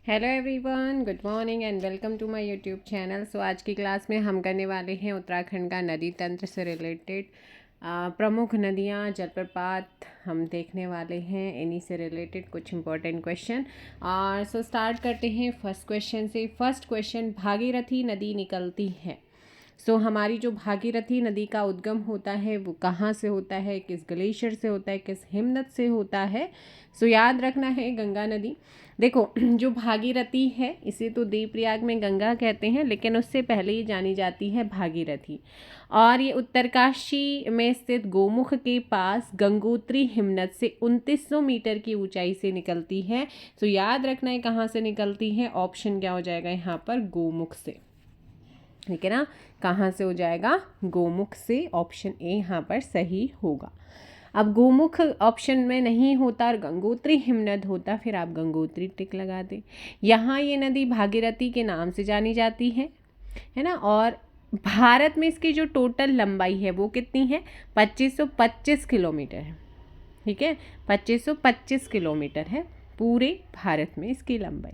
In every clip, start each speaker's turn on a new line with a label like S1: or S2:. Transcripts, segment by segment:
S1: Hello everyone, good morning and welcome to my YouTube channel. So आज की class में हम करने वाले हैं उत्तराखंड का नदी तंत्र से रिलेटेड प्रमुख नदियाँ, जलप्रपात हम देखने वाले हैं। इन्हीं से रिलेटेड कुछ इंपॉर्टेंट क्वेश्चन। और सो स्टार्ट करते हैं फर्स्ट क्वेश्चन से। फर्स्ट क्वेश्चन, भागीरथी नदी निकलती है। हमारी जो भागीरथी नदी का उद्गम होता है वो कहाँ से होता है, किस ग्लेशियर से होता है, किस हिमनद से होता है। याद रखना है गंगा नदी। देखो, जो भागीरथी है इसे तो देवप्रयाग में गंगा कहते हैं, लेकिन उससे पहले ही जानी जाती है भागीरथी। और ये उत्तरकाशी में स्थित गोमुख के पास गंगोत्री हिमनद से 2900 मीटर की ऊंचाई से निकलती है। याद रखना है कहाँ से निकलती है। ऑप्शन क्या हो जाएगा यहाँ पर, गोमुख से। ठीक है ना, कहाँ से हो जाएगा, गोमुख से। ऑप्शन ए यहाँ पर सही होगा। अब गोमुख ऑप्शन में नहीं होता और गंगोत्री हिमनद होता, फिर आप गंगोत्री टिक लगा दें। यहाँ ये नदी भागीरथी के नाम से जानी जाती है ना। और भारत में इसकी जो टोटल लंबाई है वो कितनी है, 2525 किलोमीटर है। ठीक है, 2525 किलोमीटर है पूरे भारत में इसकी लंबाई।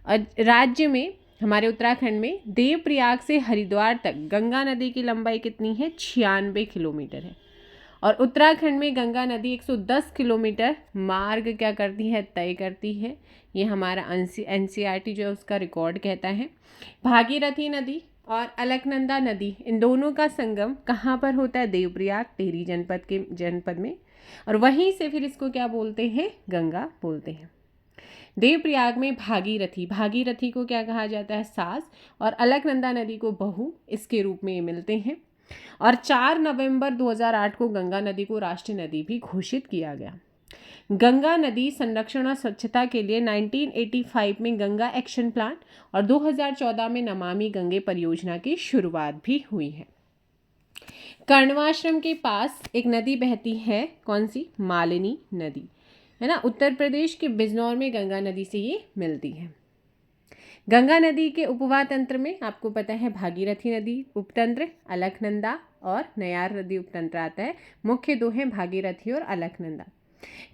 S1: और राज्य में, हमारे उत्तराखंड में देवप्रयाग से हरिद्वार तक गंगा नदी की लंबाई कितनी है, 96 किलोमीटर है। और उत्तराखंड में गंगा नदी 110 किलोमीटर मार्ग क्या करती है, तय करती है। ये हमारा NCERT जो है उसका रिकॉर्ड कहता है। भागीरथी नदी और अलकनंदा नदी, इन दोनों का संगम कहाँ पर होता है, देवप्रयाग टिहरी जनपद में। और वहीं से फिर इसको क्या बोलते हैं, गंगा बोलते हैं। देवप्रयाग में भागीरथी को क्या कहा जाता है, सास, और अलकनंदा नदी को बहू, इसके रूप में ये मिलते हैं। और 4 नवंबर 2008 को गंगा नदी को राष्ट्रीय नदी भी घोषित किया गया। गंगा नदी संरक्षण और स्वच्छता के लिए 1985 में गंगा एक्शन प्लान और 2014 में नमामि गंगे परियोजना की शुरुआत भी हुई है। कर्णवाश्रम के पास एक नदी बहती है, कौन सी, मालिनी नदी, है ना। उत्तर प्रदेश के बिजनौर में गंगा नदी से ये मिलती है। गंगा नदी के उपवा तंत्र में आपको पता है भागीरथी नदी उपतंत्र, अलकनंदा और नयार नदी उपतंत्र आता है। मुख्य दो हैं भागीरथी और अलकनंदा।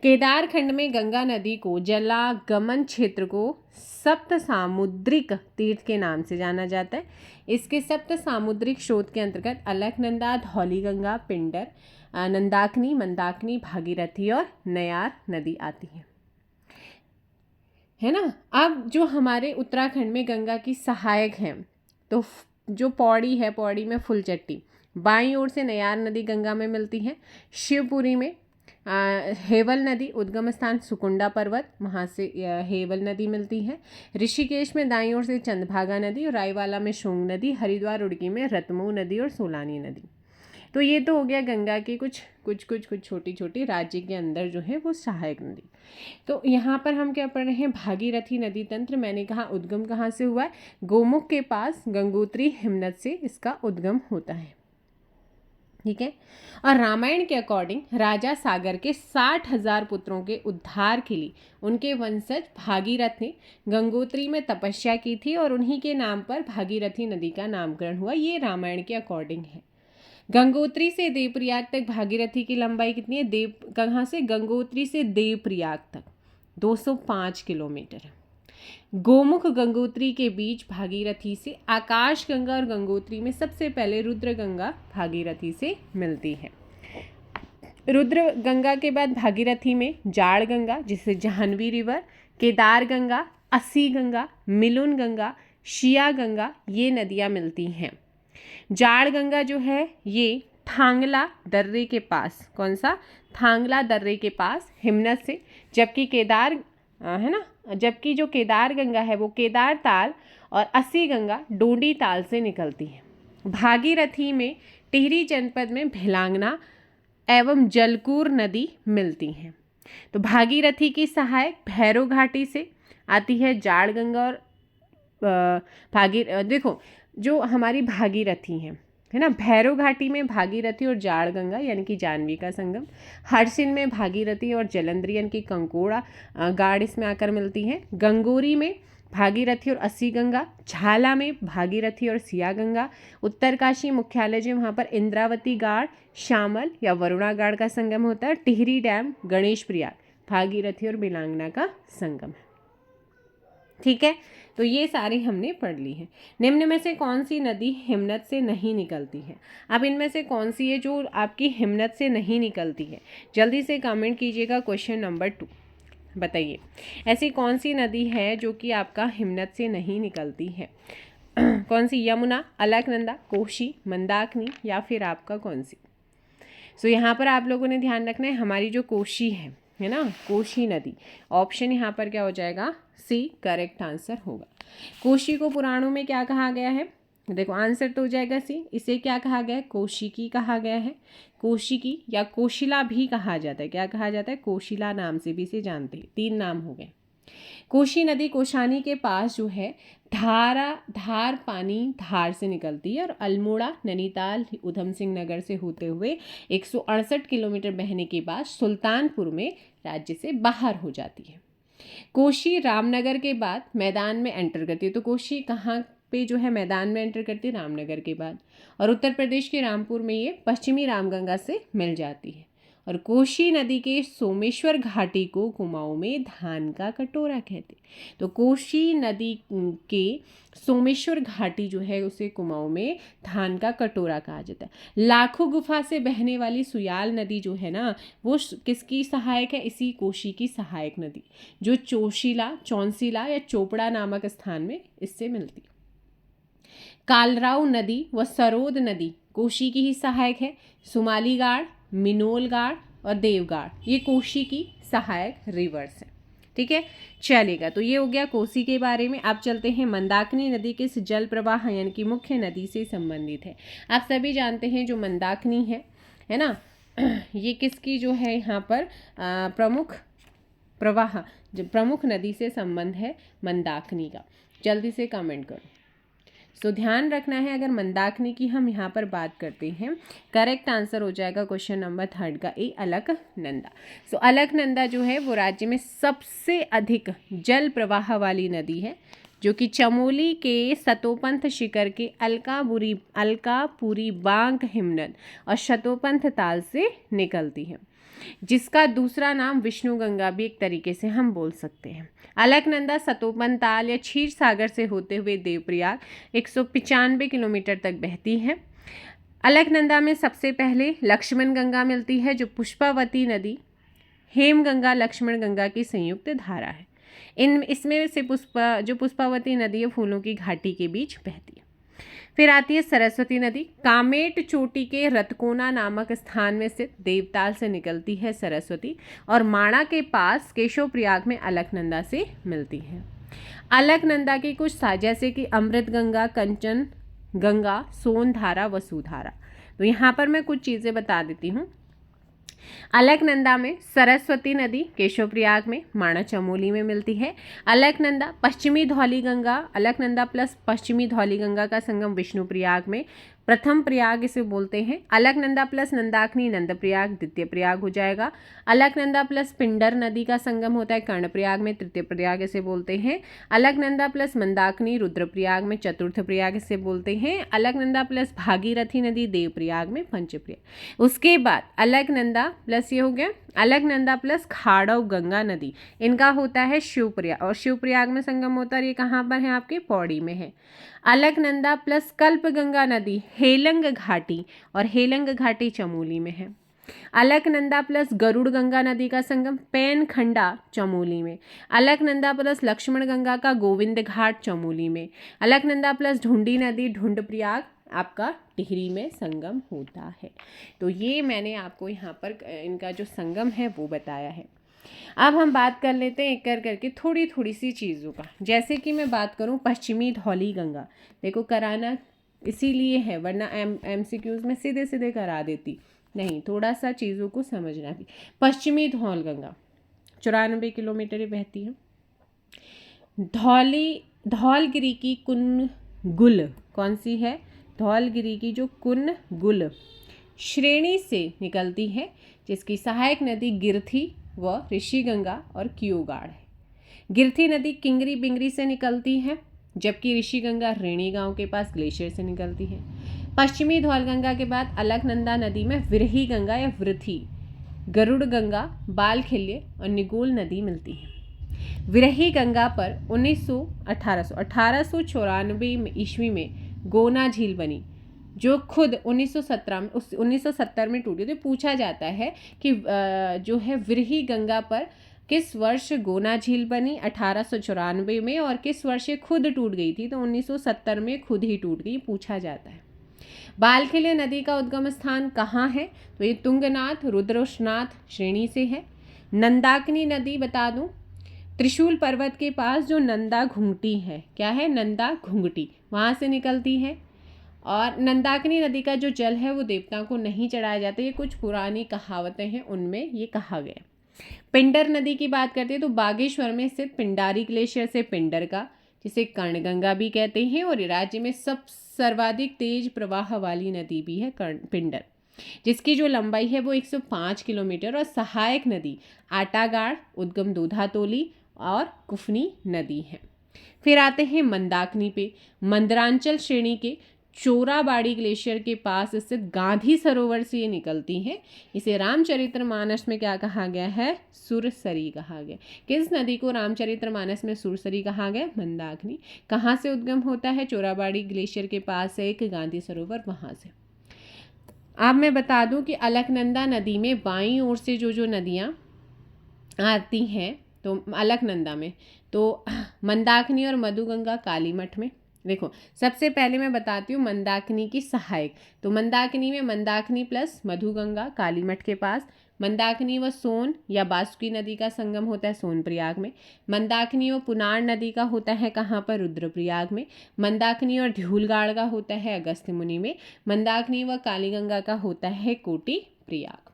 S1: केदारखंड में गंगा नदी को जलागमन क्षेत्र को सप्त सामुद्रिक तीर्थ के नाम से जाना जाता है। इसके सप्त सामुद्रिक स्रोत के अंतर्गत अलकनंदा, धौलीगंगा, पिंडर, नंदाकिनी, मंदाकिनी, भागीरथी और नयार नदी आती है ना। अब जो हमारे उत्तराखंड में गंगा की सहायक हैं, तो जो पौड़ी है, पौड़ी में फुलचट्टी, बाईं ओर से नयार नदी गंगा में मिलती है। शिवपुरी में हेवल नदी उद्गम स्थान सुकुंडा पर्वत, वहाँ से हेवल नदी मिलती है। ऋषिकेश में दाईं ओर से चंद्रभागा नदी और रायवाला में शोंग नदी, हरिद्वार उड़की में रतमऊ नदी और सोलानी नदी। तो ये तो हो गया गंगा की कुछ छोटी छोटी राज्य के अंदर जो है वो सहायक नदी। तो यहाँ पर हम क्या पढ़ रहे हैं, भागीरथी नदी तंत्र। मैंने कहा उद्गम कहाँ से हुआ है, गोमुख के पास गंगोत्री हिमनद से इसका उद्गम होता है। ठीक है। और रामायण के अकॉर्डिंग राजा सागर के 60,000 पुत्रों के उद्धार के लिए उनके वंशज भागीरथ ने गंगोत्री में तपस्या की थी और उन्हीं के नाम पर भागीरथी नदी का नामकरण हुआ। ये रामायण के अकॉर्डिंग है। गंगोत्री से देवप्रयाग तक भागीरथी की लंबाई कितनी है, कहाँ से, गंगोत्री से देवप्रयाग तक 205 किलोमीटर है। गोमुख गंगोत्री के बीच भागीरथी से आकाश गंगा और गंगोत्री में सबसे पहले रुद्र गंगा भागीरथी से मिलती है। रुद्र गंगा के बाद भागीरथी में जाड़ गंगा, जिसे जाह्नवी रिवर, केदार गंगा, अस्सी गंगा, मिलुन गंगा, शिया गंगा, ये नदियाँ मिलती हैं। जाड़ गंगा जो है ये थांगला दर्रे के पास, कौन सा, थांगला दर्रे के पास हिमनद से, जबकि है ना, जबकि जो केदार गंगा है वो केदार ताल और अस्सी गंगा डोडी ताल से निकलती है। भागीरथी में टिहरी जनपद में भिलांगना एवं जलकूर नदी मिलती हैं। तो भागीरथी की सहायक भैरव घाटी से आती है जाड़ गंगा और देखो जो हमारी भागीरथी है ना, भैरव घाटी में भागीरथी और जाड़ गंगा यानी कि जाह्नवी का संगम, हरसिन में भागीरथी और जलंधरी यानी कि कंकोड़ा गाड़ इसमें आकर मिलती हैं। गंगोरी में भागीरथी और अस्सी गंगा, झाला में भागीरथी और सिया गंगा, उत्तरकाशी मुख्यालय जो वहाँ पर इंद्रावती गाड़, श्यामल या वरुणा गाड़ का संगम होता है। टिहरी डैम, गणेश प्रयाग भागीरथी और बिलांगना का संगम है। ठीक है, तो ये सारी हमने पढ़ ली है। निम्न में से कौन सी नदी हिमनद से नहीं निकलती है? अब इनमें से कौन सी है जो आपकी हिमनद से नहीं निकलती है? जल्दी से कमेंट कीजिएगा। क्वेश्चन नंबर 2 बताइए, ऐसी कौन सी नदी है जो कि आपका हिमनद से नहीं निकलती है? कौन सी? यमुना, अलकनंदा, कोशी, मंदाकिनी या फिर आपका कौन सी? सो यहाँ पर आप लोगों ने ध्यान रखना है, हमारी जो कोशी है ना, कोशी नदी। ऑप्शन यहाँ पर क्या हो जाएगा? सी करेक्ट आंसर होगा। कोशी को पुराणों में क्या कहा गया है? देखो आंसर तो हो जाएगा सी। इसे क्या कहा गया है? कोशिकी कहा गया है। कोशिकी या कोशिला भी कहा जाता है। क्या कहा जाता है? कोशिला नाम से भी इसे जानते हैं। 3 नाम हो गए। कोशी नदी कोशानी के पास जो है धार पानी धार से निकलती है और अल्मोड़ा, नैनीताल, उधम सिंह नगर से होते हुए 168 किलोमीटर बहने के बाद सुल्तानपुर में राज्य से बाहर हो जाती है। कोशी रामनगर के बाद मैदान में एंटर करती है। तो कोशी कहाँ पे जो है मैदान में एंटर करती है? रामनगर के बाद। और उत्तर प्रदेश के रामपुर में ये पश्चिमी रामगंगा से मिल जाती है। और कोशी नदी के सोमेश्वर घाटी को कुमाऊं में धान का कटोरा कहते। तो कोशी नदी के सोमेश्वर घाटी जो है उसे कुमाऊं में धान का कटोरा कहा जाता है। लाखों गुफा से बहने वाली सुयाल नदी जो है ना, वो किसकी सहायक है? इसी कोशी की सहायक नदी, जो चौंसीला या चोपड़ा नामक स्थान में इससे मिलती। कालराव नदी व सरोद नदी कोशी की ही सहायक है। सुमाली गाड़, मिनोल गाड़ और देवगाड़ ये कोशी की सहायक रिवर्स है। ठीक है, चलेगा। तो ये हो गया कोसी के बारे में। आप चलते हैं मंदाकिनी नदी किस जल प्रवाह यानी कि मुख्य नदी से संबंधित है? आप सभी जानते हैं जो मंदाकिनी है ना, ये किसकी जो है यहाँ पर प्रमुख प्रवाह, जो प्रमुख नदी से संबंध है मंदाकिनी का। जल्दी से कमेंट करो। सो ध्यान रखना है, अगर मंदाकिनी की हम यहाँ पर बात करते हैं, करेक्ट आंसर हो जाएगा क्वेश्चन नंबर 3 का ए, अलकनंदा। सो अलकनंदा जो है वो राज्य में सबसे अधिक जल प्रवाह वाली नदी है, जो कि चमोली के सतोपंथ शिखर के अलकापुरी बांक हिमनद और शतोपंथ ताल से निकलती है, जिसका दूसरा नाम विष्णु गंगा भी एक तरीके से हम बोल सकते हैं। अलकनंदा सतोपंथ ताल या क्षीर सागर से होते हुए देवप्रयाग 195 किलोमीटर तक बहती है। अलकनंदा में सबसे पहले लक्ष्मण गंगा मिलती है, जो पुष्पावती नदी हेमगंगा लक्ष्मण गंगा की संयुक्त धारा है। इसमें से पुष्पावती नदी है फूलों की घाटी के बीच बहती है। फिर आती है सरस्वती नदी, कामेट चोटी के रतकोना नामक स्थान में स्थित देवताल से निकलती है सरस्वती और माणा के पास केशव प्रयाग में अलकनंदा से मिलती है। अलकनंदा की कुछ जैसे कि अमृत गंगा, कंचन गंगा, सोन धारा, वसुधारा। तो यहाँ पर मैं कुछ चीज़ें बता देती हूँ। अलकनंदा में सरस्वती नदी केशव प्रयाग में, माणा चमोली में मिलती है। अलकनंदा पश्चिमी धौली गंगा, अलकनंदा प्लस पश्चिमी धौली गंगा का संगम विष्णु प्रयाग में प्रथम प्रयाग इसे बोलते हैं। अलकनंदा प्लस नंदाकिनी नंद प्रयाग द्वितीय प्रयाग हो जाएगा। अलकनंदा प्लस पिंडर नदी का संगम होता है कर्णप्रयाग में, तृतीय प्रयाग इसे बोलते हैं। अलकनंदा प्लस मंदाकिनी रुद्रप्रयाग में चतुर्थ प्रयाग इसे बोलते हैं। अलकनंदा प्लस भागीरथी नदी देवप्रयाग में पंचप्रयाग। उसके बाद अलकनंदा प्लस ये हो गया अलकनंदा प्लस खाड़व गंगा नदी, इनका होता है शिवप्रयाग और शिवप्रयाग में संगम होता है। ये कहाँ पर है? आपके पौड़ी में है। अलकनंदा प्लस कल्प गंगा नदी हेलंग घाटी और हेलंग घाटी चमोली में है। अलकनंदा प्लस गरुड़ गंगा नदी का संगम पैनखंडा चमोली में। अलकनंदा प्लस लक्ष्मण गंगा का गोविंद घाट चमोली में। अलकनंदा प्लस ढूंढी नदी ढूंढ प्रयाग आपका टिहरी में संगम होता है। तो ये मैंने आपको यहाँ पर इनका जो संगम है वो बताया है। अब हम बात कर लेते हैं एक करके थोड़ी थोड़ी सी चीज़ों का। जैसे कि मैं बात करूँ पश्चिमी धौली गंगा, देखो कराना इसीलिए है, वरना MCQs में सीधे सीधे करा देती, नहीं, थोड़ा सा चीज़ों को समझना भी। पश्चिमी धौल गंगा 94 किलोमीटर ही बहती है। धौलगिरी की कुनगुल कौन सी है? धौलगिरी की जो कुनगुल श्रेणी से निकलती है, जिसकी सहायक नदी गिरथी व ऋषिगंगा और क्योगाड़ है। गिरथी नदी किंगरी बिंगरी से निकलती है, जबकि ऋषिगंगा रेणी गांव के पास ग्लेशियर से निकलती है। पश्चिमी धौलगंगा के बाद अलकनंदा नदी में विरही गंगा या वृथी, गरुड़ गंगा, बालखिल्य और निगोल नदी मिलती है। विरही गंगा पर 1894 ईस्वी में गोना झील बनी, जो खुद 1970 में टूटी। तो पूछा जाता है कि जो है विरही गंगा पर किस वर्ष गोना झील बनी 1894 में, और किस वर्ष ये खुद टूट गई थी। तो 1970 में खुद ही टूट गई, पूछा जाता है। बालखिल्य नदी का उद्गम स्थान कहाँ है? तो ये तुंगनाथ रुद्रनाथ श्रेणी से है। नंदाकिनी नदी बता दूं, त्रिशूल पर्वत के पास जो नंदा घुंघटी है, क्या है? नंदा घुंघटी, वहाँ से निकलती है। और नंदाकिनी नदी का जो जल है वो देवताओं को नहीं चढ़ाया जाता, ये कुछ पुरानी कहावतें हैं, उनमें ये कहा गया। पिंडर नदी की बात करते हैं तो बागेश्वर में स्थित पिंडारी ग्लेशियर से पिंडर का, जिसे कर्णगंगा भी कहते हैं, और राज्य में सर्वाधिक तेज प्रवाह वाली नदी भी है पिंडर, जिसकी जो लंबाई है वो 105 किलोमीटर। और सहायक नदी आटागाड़, उद्गम दूधातोली और कुफनी नदी है। फिर आते हैं मंदाकिनी पे। मंदरांचल श्रेणी के चोराबाड़ी ग्लेशियर के पास स्थित गांधी सरोवर से ये निकलती है। इसे रामचरितमानस में क्या कहा गया है? सुरसरी कहा गया। किस नदी को रामचरितमानस में सुरसरी कहा गया? मंदाकिनी। कहाँ से उद्गम होता है? चोराबाड़ी ग्लेशियर के पास है एक गांधी सरोवर, वहाँ से। अब मैं बता दूं कि अलकनंदा नदी में बाईं ओर से जो नदियाँ आती हैं, तो अलकनंदा में तो मंदाकिनी और मधुगंगा कालीमठ में। देखो, सबसे पहले मैं बताती हूँ मंदाकिनी की सहायक। तो मंदाकिनी में मंदाकिनी प्लस मधुगंगा कालीमठ के पास। मंदाकिनी व सोन या बासुकी नदी का संगम होता है सोनप्रयाग में। मंदाकिनी व पुनार नदी का होता है कहाँ पर? रुद्रप्रयाग में। मंदाकिनी और ध्यूलगाड़ का होता है अगस्त्य मुनि में। मंदाकिनी व कालीगंगा का होता है कोटी प्रयाग में।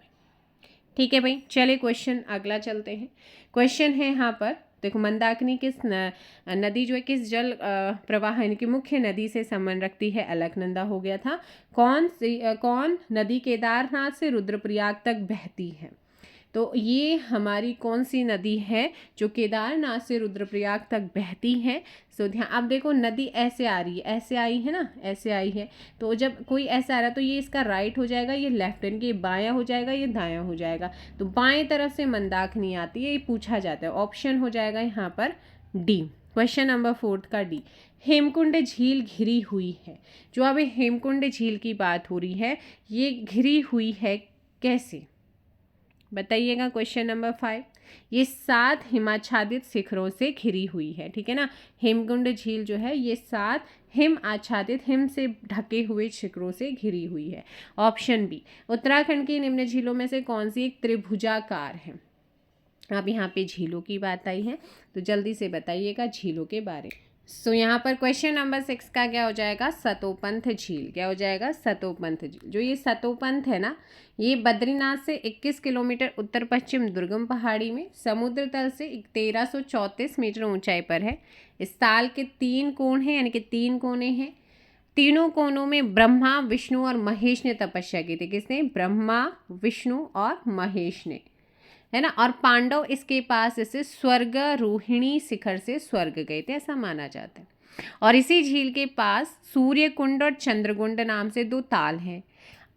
S1: ठीक है भाई, चलिए क्वेश्चन अगला चलते हैं। क्वेश्चन है यहाँ पर, देखो, मंदाकिनी किस नदी जो है किस जल प्रवाह यानी कि मुख्य नदी से संबंध रखती है? अलकनंदा हो गया था। कौन नदी केदारनाथ से रुद्रप्रयाग तक बहती है? तो ये हमारी कौन सी नदी है जो केदारनाथ से रुद्रप्रयाग तक बहती है? सो ध्यान, अब देखो नदी ऐसे आ रही है, ऐसे आई है ना, ऐसे आई है। तो जब कोई ऐसा आ रहा है तो ये इसका राइट हो जाएगा, ये लेफ्ट, यानी कि ये बायां हो जाएगा, ये दायां हो जाएगा। तो बाएं तरफ से मंदाकिनी आती है, ये पूछा जाता है। ऑप्शन हो जाएगा यहाँ पर डी, क्वेश्चन नंबर 4 का डी। हेमकुंड झील घिरी हुई है। जो अभी हेमकुंड झील की बात हो रही है, ये घिरी हुई है कैसे? बताइएगा। क्वेश्चन नंबर 5, ये 7 हिमाच्छादित शिखरों से घिरी हुई है। ठीक है ना, हेमकुंड झील जो है ये 7 हिम आच्छादित, हिम से ढके हुए शिखरों से घिरी हुई है। ऑप्शन बी, उत्तराखंड की निम्न झीलों में से कौन सी एक त्रिभुजाकार है? अब यहाँ पे झीलों की बात आई है तो जल्दी से बताइएगा झीलों के बारे में। सो यहाँ पर क्वेश्चन नंबर 6 का क्या हो जाएगा? सतोपंथ झील। क्या हो जाएगा? सतोपंथ झील। जो ये सतोपंथ है ना, ये बद्रीनाथ से 21 किलोमीटर उत्तर पश्चिम दुर्गम पहाड़ी में समुद्र तल से 1334 मीटर ऊंचाई पर है। इस ताल के 3 कोण हैं, यानी कि 3 कोने हैं। तीनों कोनों में ब्रह्मा, विष्णु और महेश ने तपस्या की थी। किसने? ब्रह्मा, विष्णु और महेश ने, है ना। और पांडव इसके पास ऐसे स्वर्ग रोहिणी शिखर से स्वर्ग गए थे, ऐसा माना जाता है। और इसी झील के पास सूर्यकुंड और चंद्रकुंड नाम से 2 ताल हैं।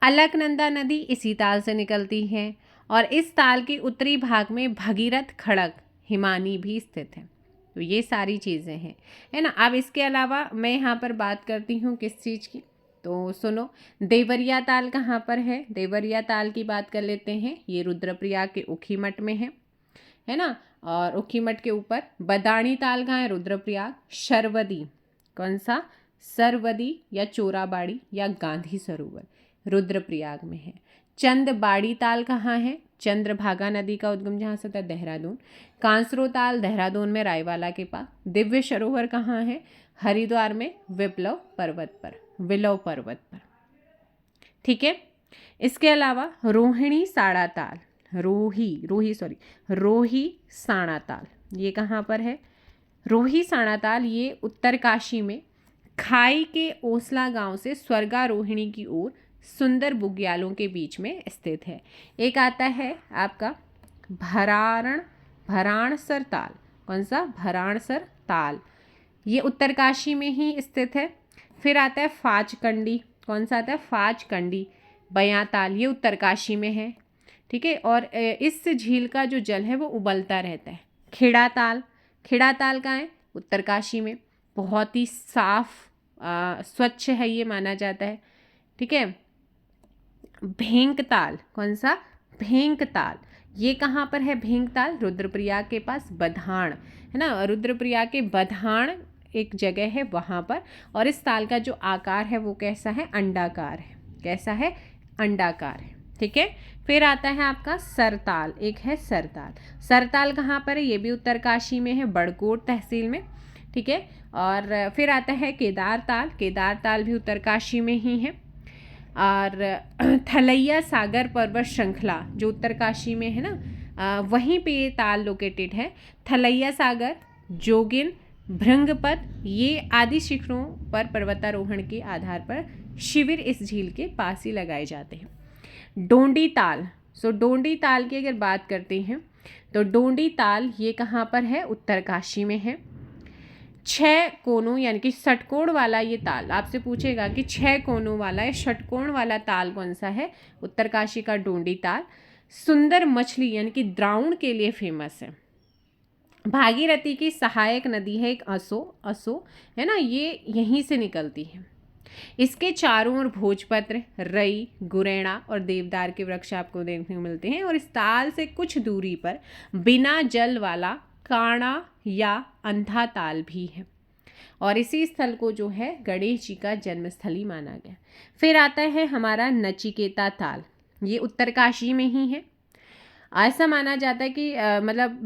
S1: अलकनंदा नदी इसी ताल से निकलती है, और इस ताल के उत्तरी भाग में भगीरथ खड़क हिमानी भी स्थित है। तो ये सारी चीज़ें हैं, है ना। अब इसके अलावा मैं यहाँ पर बात करती हूँ किस चीज़ की, तो सुनो, देवरिया ताल कहाँ पर है? देवरिया ताल की बात कर लेते हैं। ये रुद्रप्रयाग के ऊखीमठ में है ना। और ऊखीमठ के ऊपर बदाणी ताल कहाँ है? रुद्रप्रयाग। शरवदी, कौन सा? सरवदी या चोराबाड़ी या गांधी सरोवर रुद्रप्रयाग में है। चंदबाड़ी ताल कहाँ है? चंद्रभागा नदी का उद्गम जहाँ से होता है? देहरादून। कांसरो ताल देहरादून में रायवाला के पास। दिव्य सरोवर कहाँ है? हरिद्वार में विप्लव पर्वत पर, विलव पर्वत पर। ठीक है। इसके अलावा रोहिणी साड़ा ताल, रोही साड़ा ताल, ये कहाँ पर है? रोही साड़ा ताल ये उत्तरकाशी में खाई के ओसला गांव से स्वर्गारोहिणी की ओर सुंदर बुग्यालों के बीच में स्थित है। एक आता है आपका भराणसर ताल। कौन सा? भराणसर ताल, ये उत्तरकाशी में ही स्थित है। फिर आता है फाचकंडी। कौन सा आता है? फाचकंडी बयां ताल, ये उत्तरकाशी में है। ठीक है। और इस झील का जो जल है वो उबलता रहता है। खेड़ा ताल, खिड़ा ताल कहाँ है? उत्तरकाशी में। बहुत ही साफ स्वच्छ है ये माना जाता है। ठीक है। भेंकताल, कौन सा? भेंकताल, ये कहाँ पर है? भेंकताल रुद्रप्रयाग के पास, बधाण है ना, रुद्रप्रयाग के बधाण एक जगह है वहाँ पर। और इस ताल का जो आकार है वो कैसा है? अंडाकार है। कैसा है? अंडाकार है। ठीक है। फिर आता है आपका सरताल, एक है सरताल। सरताल कहाँ पर है? ये भी उत्तरकाशी में है, बड़कोट तहसील में। ठीक है। और फिर आता है केदारताल, केदारताल भी उत्तरकाशी में ही है। और थलैया सागर पर्वत श्रृंखला जो उत्तरकाशी में है ना, वहीं पे ये ताल लोकेटेड है। थलैया सागर, जोगिन, भृंगपत, ये आदि शिखरों पर पर्वतारोहण के आधार पर शिविर इस झील के पास ही लगाए जाते हैं। डोंडी ताल, सो डोंडी ताल की अगर बात करते हैं तो डोंडी ताल ये कहाँ पर है? उत्तरकाशी में है। 6 कोनों यानी कि षटकोण वाला ये ताल, आपसे पूछेगा कि 6 कोनों वाला या षटकोण वाला ताल कौन सा है? उत्तरकाशी का डोंडी ताल। सुंदर मछली यानी कि द्राउण के लिए फेमस है। भागीरथी की सहायक नदी है एक असो है ना, ये यहीं से निकलती है। इसके चारों ओर भोजपत्र, रई, गुरेणा और देवदार के वृक्ष आपको देखने को मिलते हैं। और इस ताल से कुछ दूरी पर बिना जल वाला काणा या अंधा ताल भी है। और इसी स्थल को जो है गणेश जी का जन्मस्थली माना गया। फिर आता है हमारा नचिकेता ताल, ये उत्तरकाशी में ही है। ऐसा माना जाता है कि मतलब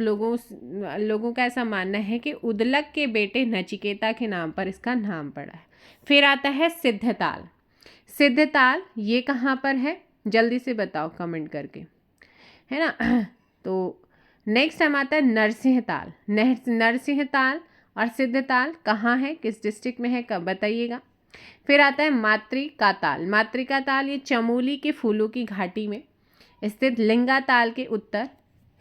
S1: लोगों का ऐसा मानना है कि उदलक के बेटे नचिकेता के नाम पर इसका नाम पड़ा है। फिर आता है सिद्धताल, सिद्धताल ये कहाँ पर है? जल्दी से बताओ कमेंट करके, है ना। तो नेक्स्ट हम आता है नरसिंहताल। नरसिंहताल और सिद्धताल कहाँ है, किस डिस्ट्रिक्ट में है, कब बताइएगा। फिर आता है मातृका ताल। मातृका ताल ये चमोली के फूलों की घाटी में स्थित लिंगाताल के उत्तर,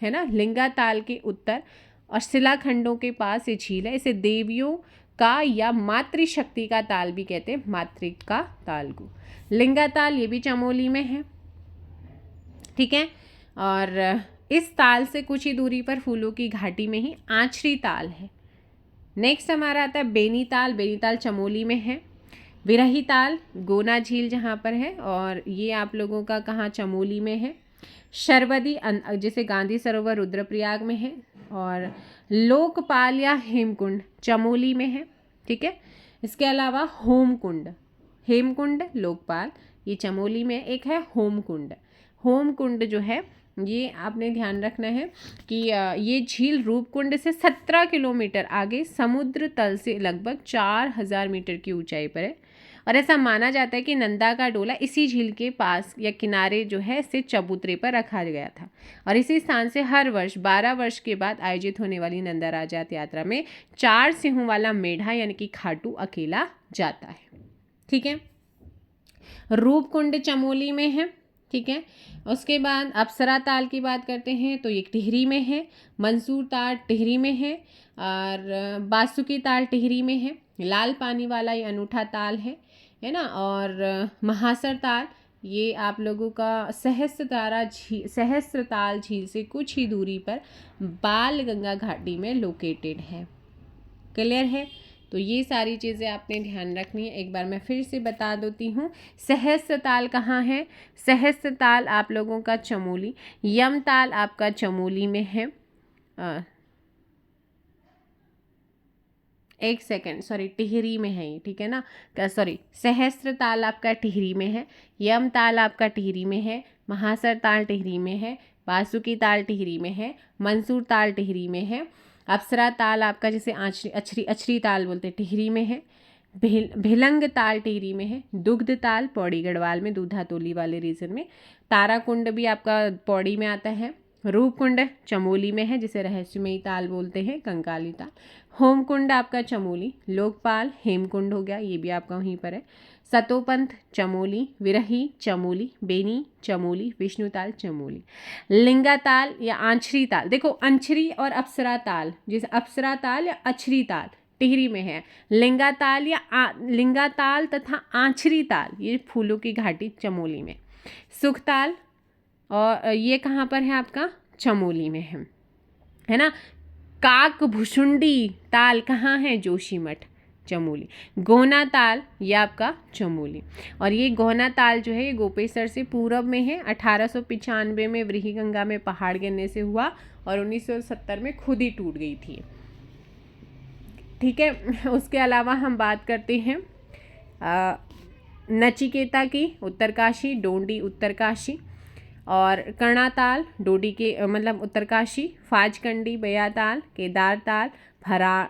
S1: है ना, लिंगाताल के उत्तर और शिलाखंडों के पास ये झील है। इसे देवियों का या मातृशक्ति का ताल भी कहते हैं, मातृका ताल को। लिंगाताल ये भी चमोली में है। ठीक है। और इस ताल से कुछ ही दूरी पर फूलों की घाटी में ही आंचरी ताल है। नेक्स्ट हमारा आता है बेनीताल। बेनीताल चमोली में है। विरही ताल गोना झील जहाँ पर है, और ये आप लोगों का कहाँ? चमोली में है। शर्वदी जिसे गांधी सरोवर रुद्रप्रयाग में है। और लोकपाल या हेमकुंड चमोली में है। ठीक है। इसके अलावा होमकुंड, हेमकुंड, लोकपाल ये चमोली में एक है। होमकुंड, होमकुंड जो है ये आपने ध्यान रखना है कि ये झील रूपकुंड से 17 किलोमीटर आगे समुद्र तल से लगभग 4000 मीटर की ऊंचाई पर है। और ऐसा माना जाता है कि नंदा का डोला इसी झील के पास या किनारे जो है इसे चबूतरे पर रखा गया था। और इसी स्थान से हर वर्ष 12 वर्ष के बाद आयोजित होने वाली नंदा राजात यात्रा में 4 सिंहों वाला मेढा यानी कि खाटू अकेला जाता है। ठीक है। रूपकुंड चमोली में है। ठीक है। उसके बाद अप्सरा ताल की बात करते हैं तो ये टिहरी में है। मंसूर ताल टिहरी में है। और बासुकी ताल टिहरी में है। लाल पानी वाला ये अनूठा ताल है ना। और महासर ताल ये आप लोगों का सहस्त्रताल झील से कुछ ही दूरी पर बाल गंगा घाटी में लोकेटेड है। क्लियर है। तो ये सारी चीज़ें आपने ध्यान रखनी है। एक बार मैं फिर से बता देती हूँ। सहस्त्रताल कहाँ है? सहस्त्रताल आप लोगों का चमोली, यमताल आपका चमोली में है। एक सेकेंड, सॉरी, टिहरी में है ये, ठीक है ना। सॉरी, सहस्त्रताल आपका टिहरी में है, यमताल आपका टिहरी में है, महासर ताल टिहरी में है, बासुकी ताल टिहरी में है, मंसूर ताल टिहरी में है, अप्सरा ताल आपका जिसे अछरी ताल बोलते हैं टिहरी में है, भिलंग ताल टिहरी में है, दुग्ध ताल पौड़ी गढ़वाल में, दूधा तोली वाले रीजन में, ताराकुंड भी आपका पौड़ी में आता है, रूपकुंड चमोली में है जिसे रहस्यमयी ताल बोलते हैं, कंकाली ताल, होमकुंड आपका चमोली, लोकपाल हेमकुंड हो गया, ये भी आपका वहीं पर है, सतोपंथ चमोली, विरही चमोली, बेनी चमोली, विष्णुताल चमोली, लिंगाताल या आंचरी ताल, देखो अंचरी और अप्सरा ताल, जैसे अप्सरा ताल या अछरी ताल टिहरी में है, लिंगाताल या लिंगाताल तथा आंचरी ताल ये फूलों की घाटी चमोली में, सुखताल और ये कहाँ पर है आपका? चमोली में है ना। काकभुशुंडी ताल कहाँ है? जोशीमठ, चमोली। गोना ताल ये आपका चमोली। और ये गोना ताल जो है ये गोपेसर से पूरब में है। 1895 में व्रीहिगंगा में पहाड़ गिरने से हुआ और 1970 में खुद ही टूट गई थी। ठीक है, उसके अलावा हम बात करते हैं नचिकेता की, उत्तरकाशी, डोंडी उत्तरकाशी, और कर्णाताल डोडी के मतलब उत्तरकाशी, फाजकंडी बयाताल, केदार ताल,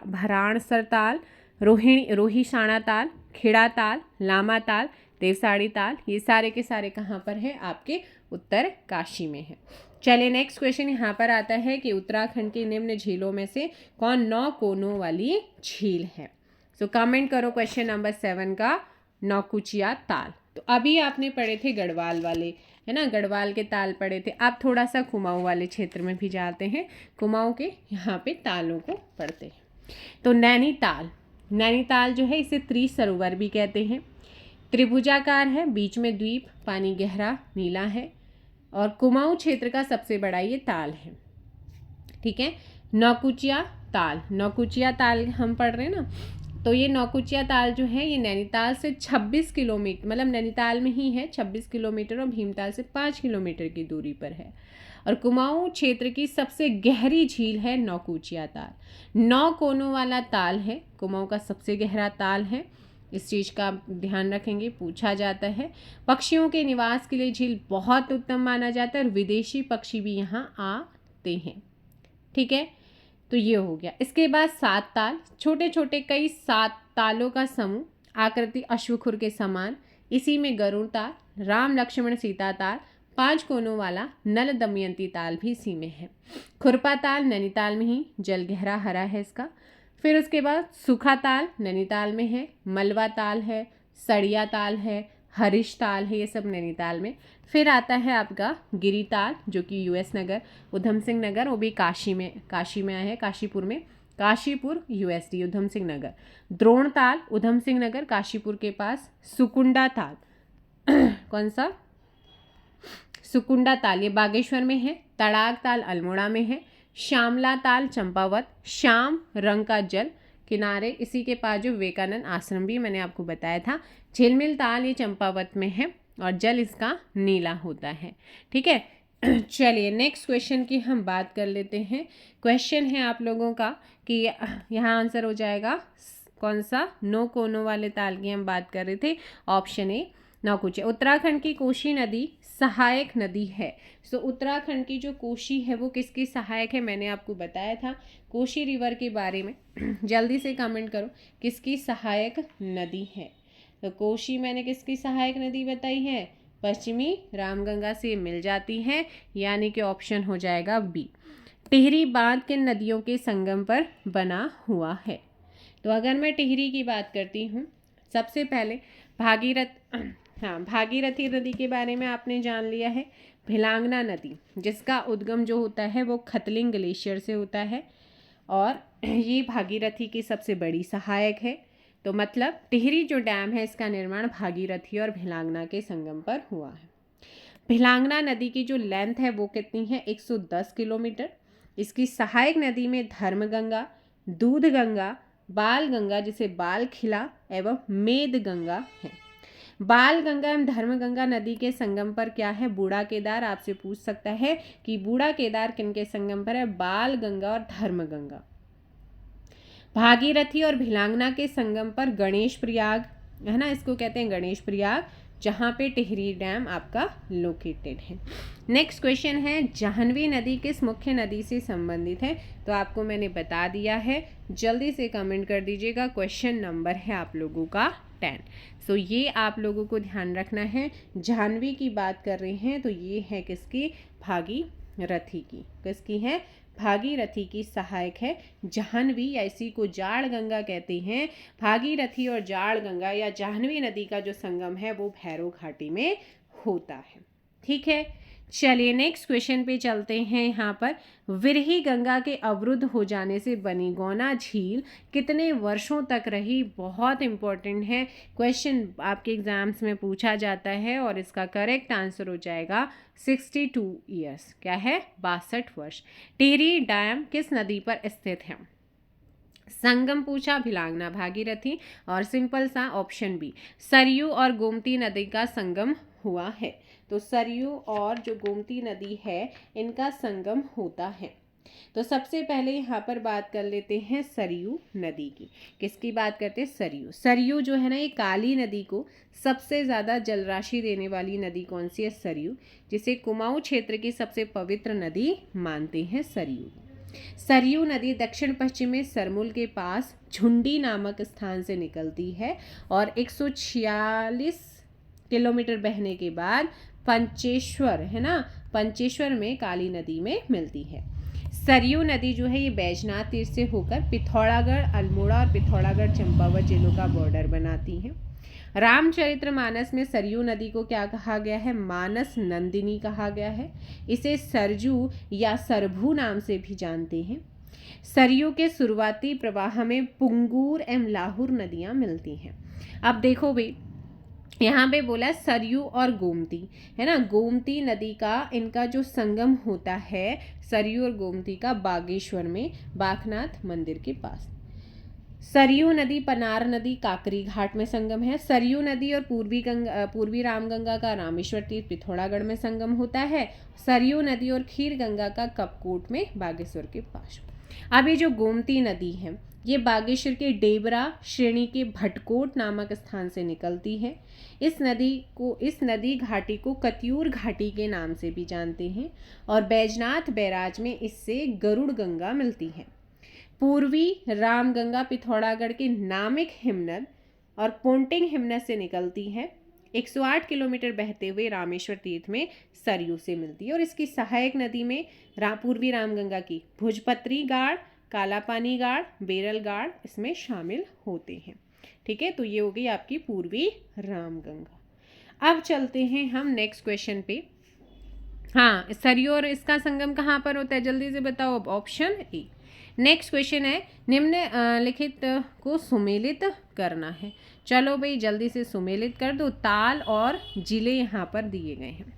S1: भराणसर ताल, रोहिशाणा ताल, खिड़ा ताल, लामा ताल, देवसाड़ी ताल, ये सारे के सारे कहाँ पर है? आपके उत्तरकाशी में है। चलिए नेक्स्ट क्वेश्चन यहाँ पर आता है कि उत्तराखंड की निम्न झीलों में से कौन 9 कोनों वाली झील है? सो कमेंट करो क्वेश्चन नंबर 7 का नौकुचिया ताल। तो अभी आपने पढ़े थे गढ़वाल वाले, है ना, गढ़वाल के ताल पढ़े थे। आप थोड़ा सा कुमाऊं वाले क्षेत्र में भी जाते हैं, कुमाऊं के यहाँ पे तालों को पढ़ते हैं। तो नैनीताल, नैनीताल जो है इसे त्रिसरोवर भी कहते हैं। त्रिभुजाकार है, बीच में द्वीप, पानी गहरा नीला है और कुमाऊं क्षेत्र का सबसे बड़ा ये ताल है। ठीक है, नौकुचिया ताल, नौकुचिया ताल हम पढ़ रहे हैं ना, तो ये नौकुचिया ताल जो है ये नैनीताल से 26 किलोमीटर, मतलब नैनीताल में ही है, 26 किलोमीटर और भीमताल से 5 किलोमीटर की दूरी पर है। और कुमाऊं क्षेत्र की सबसे गहरी झील है नौकुचिया ताल। 9 कोनों वाला ताल है, कुमाऊं का सबसे गहरा ताल है। इस चीज़ का ध्यान रखेंगे, पूछा जाता है। पक्षियों के निवास के लिए झील बहुत उत्तम माना जाता है और विदेशी पक्षी भी यहाँ आते हैं। ठीक है, तो ये हो गया। इसके बाद 7 ताल, छोटे छोटे कई 7 तालों का समूह, आकृति अश्वखुर के समान, इसी में गरुड़ ताल, राम लक्ष्मण सीता ताल, 5 कोनों वाला नल दमयंती ताल भी इसी में है। खुरपा ताल नैनीताल में ही, जल गहरा हरा है इसका। फिर उसके बाद सूखा ताल नैनीताल में है, मलवा ताल है, सड़िया ताल है, हरीश ताल है, ये सब नैनीताल में। फिर आता है आपका गिरी ताल जो कि यूएस नगर, उधम सिंह नगर, वो भी काशी में आया है, काशीपुर में, काशीपुर यूएसडी उधम सिंह नगर। द्रोण ताल उधम सिंह नगर काशीपुर के पास। सुकुंडा ताल कौन सा? सुकुंडा ताल ये बागेश्वर में है। तड़ाग ताल अल्मोड़ा में है। श्यामला ताल चंपावत, श्याम रंग का जल किनारे, इसी के पास जो विवेकानंद आश्रम भी मैंने आपको बताया था। झिलमिल ताल ये चंपावत में है और जल इसका नीला होता है। ठीक है, चलिए नेक्स्ट क्वेश्चन की हम बात कर लेते हैं। क्वेश्चन है आप लोगों का कि यहाँ आंसर हो जाएगा कौन सा? 9 कोनों वाले ताल की हम बात कर रहे थे, ऑप्शन ए नौकुचिया। उत्तराखंड की कोशी नदी सहायक नदी है। सो उत्तराखंड की जो कोशी है वो किसकी सहायक है? मैंने आपको बताया था कोशी रिवर के बारे में। जल्दी से कमेंट करो किसकी सहायक नदी है। तो कोशी मैंने किसकी सहायक नदी बताई है? पश्चिमी रामगंगा से मिल जाती है, यानी कि ऑप्शन हो जाएगा बी। टिहरी बांध किन नदियों के संगम पर बना हुआ है? तो अगर मैं टिहरी की बात करती हूँ, सबसे पहले भागीरथी नदी के बारे में आपने जान लिया है। भिलांगना नदी जिसका उद्गम जो होता है वो खतलिंग ग्लेशियर से होता है और ये भागीरथी की सबसे बड़ी सहायक है। तो मतलब टिहरी जो डैम है इसका निर्माण भागीरथी और भिलांगना के संगम पर हुआ है। भिलांगना नदी की जो लेंथ है वो कितनी है? 110 किलोमीटर। इसकी सहायक नदी में धर्मगंगा, दूधगंगा, बाल गंगा जिसे बाल खिला एवं मेद गंगा है। बाल गंगा एवं धर्मगंगा नदी के संगम पर क्या है? बूढ़ा केदार। आपसे पूछ सकता है कि बूढ़ा केदार किनके संगम पर है? बाल गंगा और धर्मगंगा। भागीरथी और भिलांगना के संगम पर गणेश प्रयाग है ना, इसको कहते हैं गणेश प्रयाग, जहाँ पे टिहरी डैम आपका लोकेटेड है। नेक्स्ट क्वेश्चन है जाह्नवी नदी किस मुख्य नदी से संबंधित है? तो आपको मैंने बता दिया है, जल्दी से कमेंट कर दीजिएगा। क्वेश्चन नंबर है आप लोगों का 10। सो ये आप लोगों को ध्यान रखना है। जाह्नवी की बात कर रहे हैं तो ये है किसकी? भागीरथी की। किसकी है? भागीरथी की सहायक है जाह्नवी, या इसी को जाड़ गंगा कहते हैं। भागीरथी और जाड़ गंगा या जाह्नवी नदी का जो संगम है वो भैरव घाटी में होता है। ठीक है, चलिए नेक्स्ट क्वेश्चन पे चलते हैं। यहाँ पर विरही गंगा के अवरुद्ध हो जाने से बनी गौना झील कितने वर्षों तक रही? बहुत इंपॉर्टेंट है क्वेश्चन, आपके एग्जाम्स में पूछा जाता है और इसका करेक्ट आंसर हो जाएगा 62 ईयर्स। क्या है? 62 वर्ष। टिहरी डैम किस नदी पर स्थित है? संगम पूछा, भिलांगना, भागीरथी, और सिंपल सा ऑप्शन बी सरयू और गोमती नदी का संगम हुआ है। तो सरयू और जो गोमती नदी है इनका संगम होता है। तो सबसे पहले यहाँ पर बात कर लेते हैं सरयू नदी की। किसकी बात करते हैं? सरयू। सरयू जो है ना, ये काली नदी को सबसे ज़्यादा जलराशि देने वाली नदी कौन सी है? सरयू, जिसे कुमाऊं क्षेत्र की सबसे पवित्र नदी मानते हैं सरयू। सरयू नदी दक्षिण पश्चिम में सरमुल के पास झुंडी नामक स्थान से निकलती है और 146 किलोमीटर बहने के बाद पंचेश्वर, है ना, पंचेश्वर में काली नदी में मिलती है। सरयू नदी जो है ये बैजनाथ तीर्थ से होकर पिथौरागढ़, अल्मोड़ा और पिथौरागढ़ चंपावत जिलों का बॉर्डर बनाती है। रामचरितमानस में सरयू नदी को क्या कहा गया है? मानस नंदिनी कहा गया है। इसे सरजू या सरभू नाम से भी जानते हैं। सरयू के शुरुआती प्रवाह में पुंगूर एवं लाहुर नदियां मिलती हैं। अब देखो भाई, यहाँ पे बोला सरयू और गोमती, है ना, गोमती नदी का इनका जो संगम होता है सरयू और गोमती का बागेश्वर में बागनाथ मंदिर के पास। सरयू नदी पनार नदी काकरी घाट में संगम है। सरयू नदी और पूर्वी रामगंगा का रामेश्वर तीर्थ पिथौरागढ़ में संगम होता है। सरयू नदी और खीर गंगा का कपकोट में बागेश्वर के पास। अब ये जो गोमती नदी है ये बागेश्वर के डेबरा श्रेणी के भटकोट नामक स्थान से निकलती है। इस नदी घाटी को कत्यूर घाटी के नाम से भी जानते हैं और बैजनाथ बैराज में इससे गरुड़ गंगा मिलती है। पूर्वी रामगंगा पिथौरागढ़ के नामिक हिमनद और पोंटिंग हिमनद से निकलती है। 108 किलोमीटर बहते हुए रामेश्वर तीर्थ में सरयू से मिलती है और इसकी सहायक नदी में पूर्वी रामगंगा की भुजपत्री गाड़, कालापानी गाड़, बेरल गाड़ इसमें शामिल होते हैं। ठीक है, तो ये हो गई आपकी पूर्वी रामगंगा। अब चलते हैं हम नेक्स्ट क्वेश्चन पे। हाँ, सरयू और इसका संगम कहाँ पर होता है? जल्दी से बताओ। Option A. नेक्स्ट क्वेश्चन है निम्नलिखित को सुमेलित करना है। चलो भाई जल्दी से सुमेलित कर दो। ताल और जिले यहाँ पर दिए गए हैं।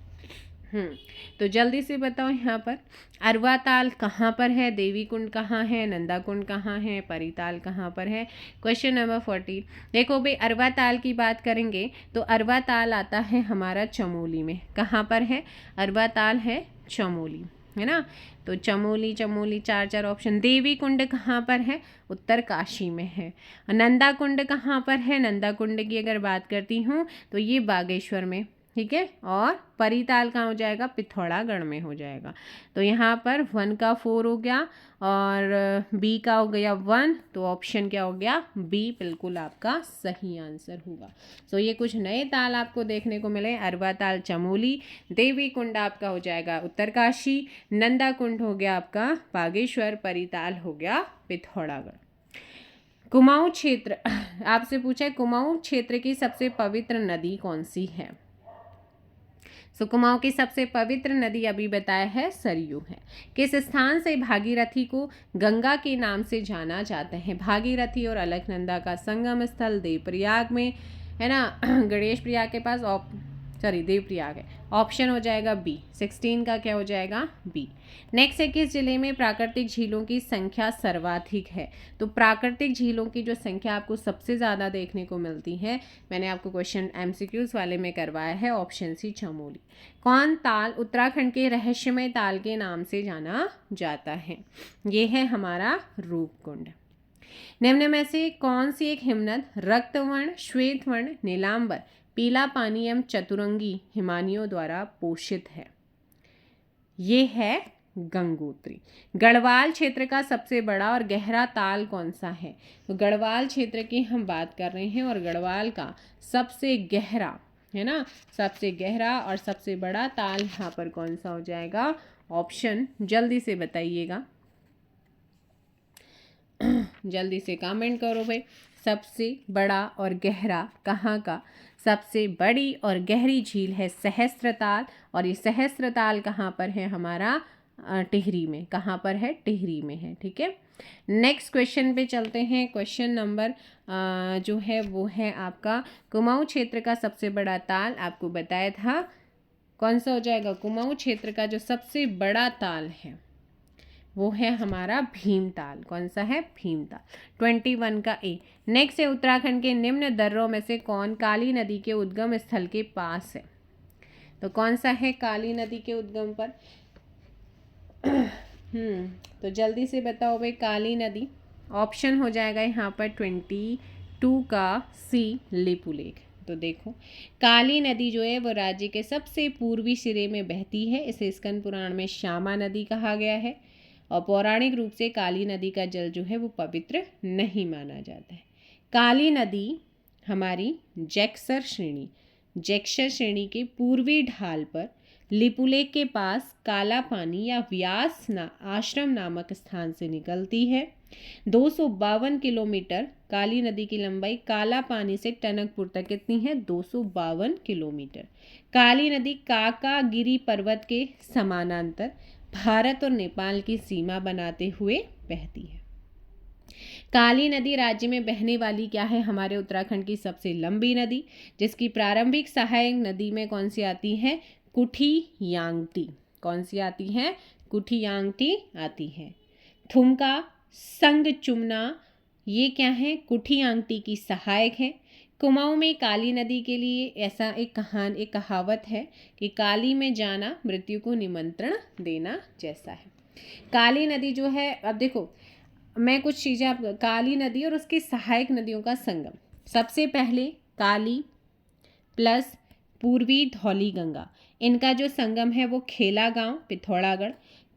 S1: तो जल्दी से बताओ यहाँ पर अरवा ताल कहाँ पर है? देवी कुंड कहाँ है? नंदा कुंड कहाँ है? परिताल कहाँ पर है? Question number 40। देखो भाई, अरवा ताल की बात करेंगे तो अरवा ताल आता है हमारा चमोली में। कहाँ पर है? अरवा ताल है चमोली, है ना। तो चमोली चार ऑप्शन। देवी कुंड कहाँ पर है? उत्तर काशी में है। नंदा कुंड कहाँ पर है? नंदा कुंड की अगर बात करती हूँ तो ये बागेश्वर में, ठीक है। और परिताल कहाँ हो जाएगा? पिथौरागढ़ में हो जाएगा। तो यहाँ पर 1 का 4 हो गया और बी का हो गया 1। तो ऑप्शन क्या हो गया? बी बिल्कुल आपका सही आंसर होगा। सो ये कुछ नए ताल आपको देखने को मिले। अरवा ताल चमोली, देवी कुंड आपका हो जाएगा उत्तरकाशी, नंदा कुंड हो गया आपका बागेश्वर, परिताल हो गया पिथौरागढ़। कुमाऊं क्षेत्र, आपसे पूछा है कुमाऊं क्षेत्र की सबसे पवित्र नदी कौन सी है? कुमाऊं की सबसे पवित्र नदी अभी बताया है सरयू है। किस स्थान से भागीरथी को गंगा के नाम से जाना जाता है? भागीरथी और अलकनंदा का संगम स्थल देवप्रयाग में, है ना, गणेश प्रयाग के पास। देवप्रयाग है। ऑप्शन हो जाएगा बी। 16 का क्या हो जाएगा? बी। नेक्स्ट है किस जिले में प्राकृतिक झीलों की संख्या सर्वाधिक है? तो प्राकृतिक झीलों की जो संख्या आपको सबसे ज़्यादा देखने को मिलती है, मैंने आपको क्वेश्चन MCQs वाले में करवाया है, ऑप्शन सी चमोली। कौन ताल उत्तराखंड के रहस्यमय ताल के नाम से जाना जाता है? ये है हमारा रूपकुंड। निम्न में से कौन सी एक हिमनद रक्तवर्ण, श्वेतवर्ण, नीलांबर, पीला पानी एवं चतुरंगी हिमानियों द्वारा पोषित है? ये है गंगोत्री। गढ़वाल क्षेत्र का सबसे बड़ा और गहरा ताल कौन सा है? तो गढ़वाल क्षेत्र की हम बात कर रहे हैं और गढ़वाल का सबसे गहरा, है ना, सबसे गहरा और सबसे बड़ा ताल यहाँ पर कौन सा हो जाएगा? ऑप्शन जल्दी से बताइएगा। जल्दी से कमेंट करो भाई। सबसे बड़ा और गहरा कहाँ का? सबसे बड़ी और गहरी झील है सहस्त्रताल, और ये सहस्त्रताल कहाँ पर है? हमारा टिहरी में। कहाँ पर है? टिहरी में है। ठीक है, नेक्स्ट क्वेश्चन पे चलते हैं। क्वेश्चन नंबर जो है वो है आपका, कुमाऊं क्षेत्र का सबसे बड़ा ताल आपको बताया था, कौन सा हो जाएगा? कुमाऊं क्षेत्र का जो सबसे बड़ा ताल है वो है हमारा भीमताल। कौन सा है? भीमताल। 21 का ए। नेक्स्ट है, उत्तराखंड के निम्न दर्रों में से कौन काली नदी के उद्गम स्थल के पास है? तो कौन सा है काली नदी के उद्गम पर? तो जल्दी से बताओ भाई। काली नदी ऑप्शन हो जाएगा यहाँ पर 22 का सी, लिपुलेख। तो देखो, काली नदी जो है वो राज्य के सबसे पूर्वी सिरे में बहती है। इसे स्कंद पुराण में श्यामा नदी कहा गया है, और पौराणिक रूप से काली नदी का जल जो है वो पवित्र नहीं माना जाता है। काली नदी हमारी जैक्सर श्रेणी के पूर्वी ढाल पर लिपुलेख के पास काला पानी या व्यास आश्रम नामक स्थान से निकलती है। 252 किलोमीटर काली नदी की लंबाई काला पानी से टनकपुर तक कितनी है? 252 किलोमीटर। काली नदी काकागिरी पर्वत के समानांतर भारत और नेपाल की सीमा बनाते हुए बहती है। काली नदी राज्य में बहने वाली क्या है? हमारे उत्तराखंड की सबसे लंबी नदी, जिसकी प्रारंभिक सहायक नदी में कौन सी आती है? कुठियांगटी। कौन सी आती है? कुठियांगटी आती है। थुमका, संगचुमना, ये क्या है? कुठियांगटी की सहायक है। कुमाऊं में काली नदी के लिए ऐसा एक कहावत है कि काली में जाना मृत्यु को निमंत्रण देना जैसा है। काली नदी जो है, अब देखो मैं कुछ चीज़ें आप, काली नदी और उसकी सहायक नदियों का संगम। सबसे पहले काली प्लस पूर्वी धौली गंगा, इनका जो संगम है वो खेला गांव पिथौरागढ़।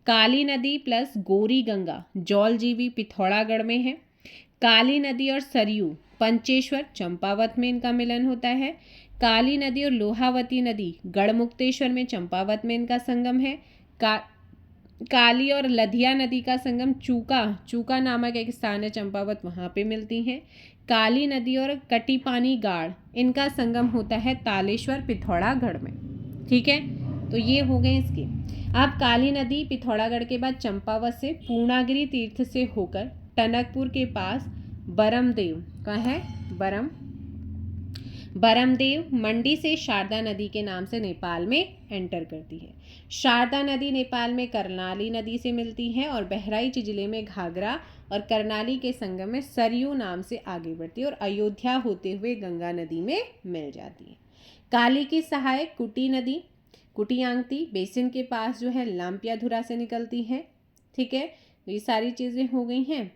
S1: काली नदी प्लस गौरी गंगा जौलजीबी पिथौरागढ़ में है। काली नदी और सरयू पंचेश्वर चंपावत में इनका मिलन होता है। काली नदी और लोहावती नदी गढ़मुक्तेश्वर में चंपावत में इनका संगम है। काली और लधिया नदी का संगम चूका नामक एक स्थान है चंपावत, वहाँ पे मिलती हैं। काली नदी और कटीपानी गाड़, इनका संगम होता है तालेश्वर पिथौरागढ़ में। ठीक है, तो ये हो गए इसके। अब काली नदी पिथौरागढ़ के बाद चंपावत से पूर्णागिरि तीर्थ से होकर टनकपुर के पास बरमदेव का है, बरमदेव मंडी से शारदा नदी के नाम से नेपाल में एंटर करती है। शारदा नदी नेपाल में करनाली नदी से मिलती है और बहराइच जिले में घाघरा और करनाली के संगम में सरयू नाम से आगे बढ़ती है और अयोध्या होते हुए गंगा नदी में मिल जाती है। काली की सहायक कुटी नदी कुटियांगटी बेसिन के पास जो है लाम्पियाधुरा से निकलती है। ठीक है, तो ये सारी चीज़ें हो गई हैं,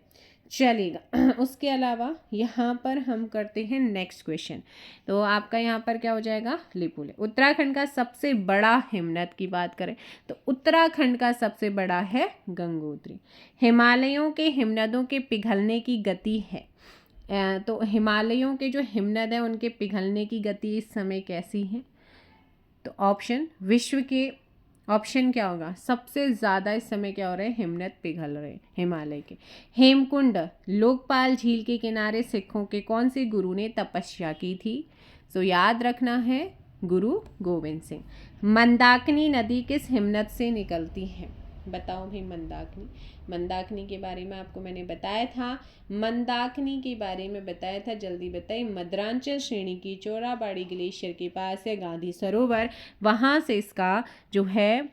S1: चलेगा। उसके अलावा यहाँ पर हम करते हैं नेक्स्ट क्वेश्चन। तो आपका यहाँ पर क्या हो जाएगा? लिपुलेख। उत्तराखंड का सबसे बड़ा हिमनद की बात करें तो उत्तराखंड का सबसे बड़ा है गंगोत्री। हिमालयों के हिमनदों के पिघलने की गति है, तो हिमालयों के जो हिमनद हैं उनके पिघलने की गति इस समय कैसी है? तो ऑप्शन क्या होगा? सबसे ज़्यादा इस समय क्या हो रहा है? हिमनद पिघल रहे हैं हिमालय के। हेमकुंड लोकपाल झील के किनारे सिखों के कौन से गुरु ने तपस्या की थी? तो याद रखना है, गुरु गोविंद सिंह। मंदाकिनी नदी किस हिमनद से निकलती है? बताओ भाई। मंदाकिनी के बारे में आपको मैंने बताया था। मंदाकिनी के बारे में बताया था, जल्दी बताइए। मद्रांचल श्रेणी की चोराबाड़ी ग्लेशियर के पास है गांधी सरोवर, वहाँ से इसका जो है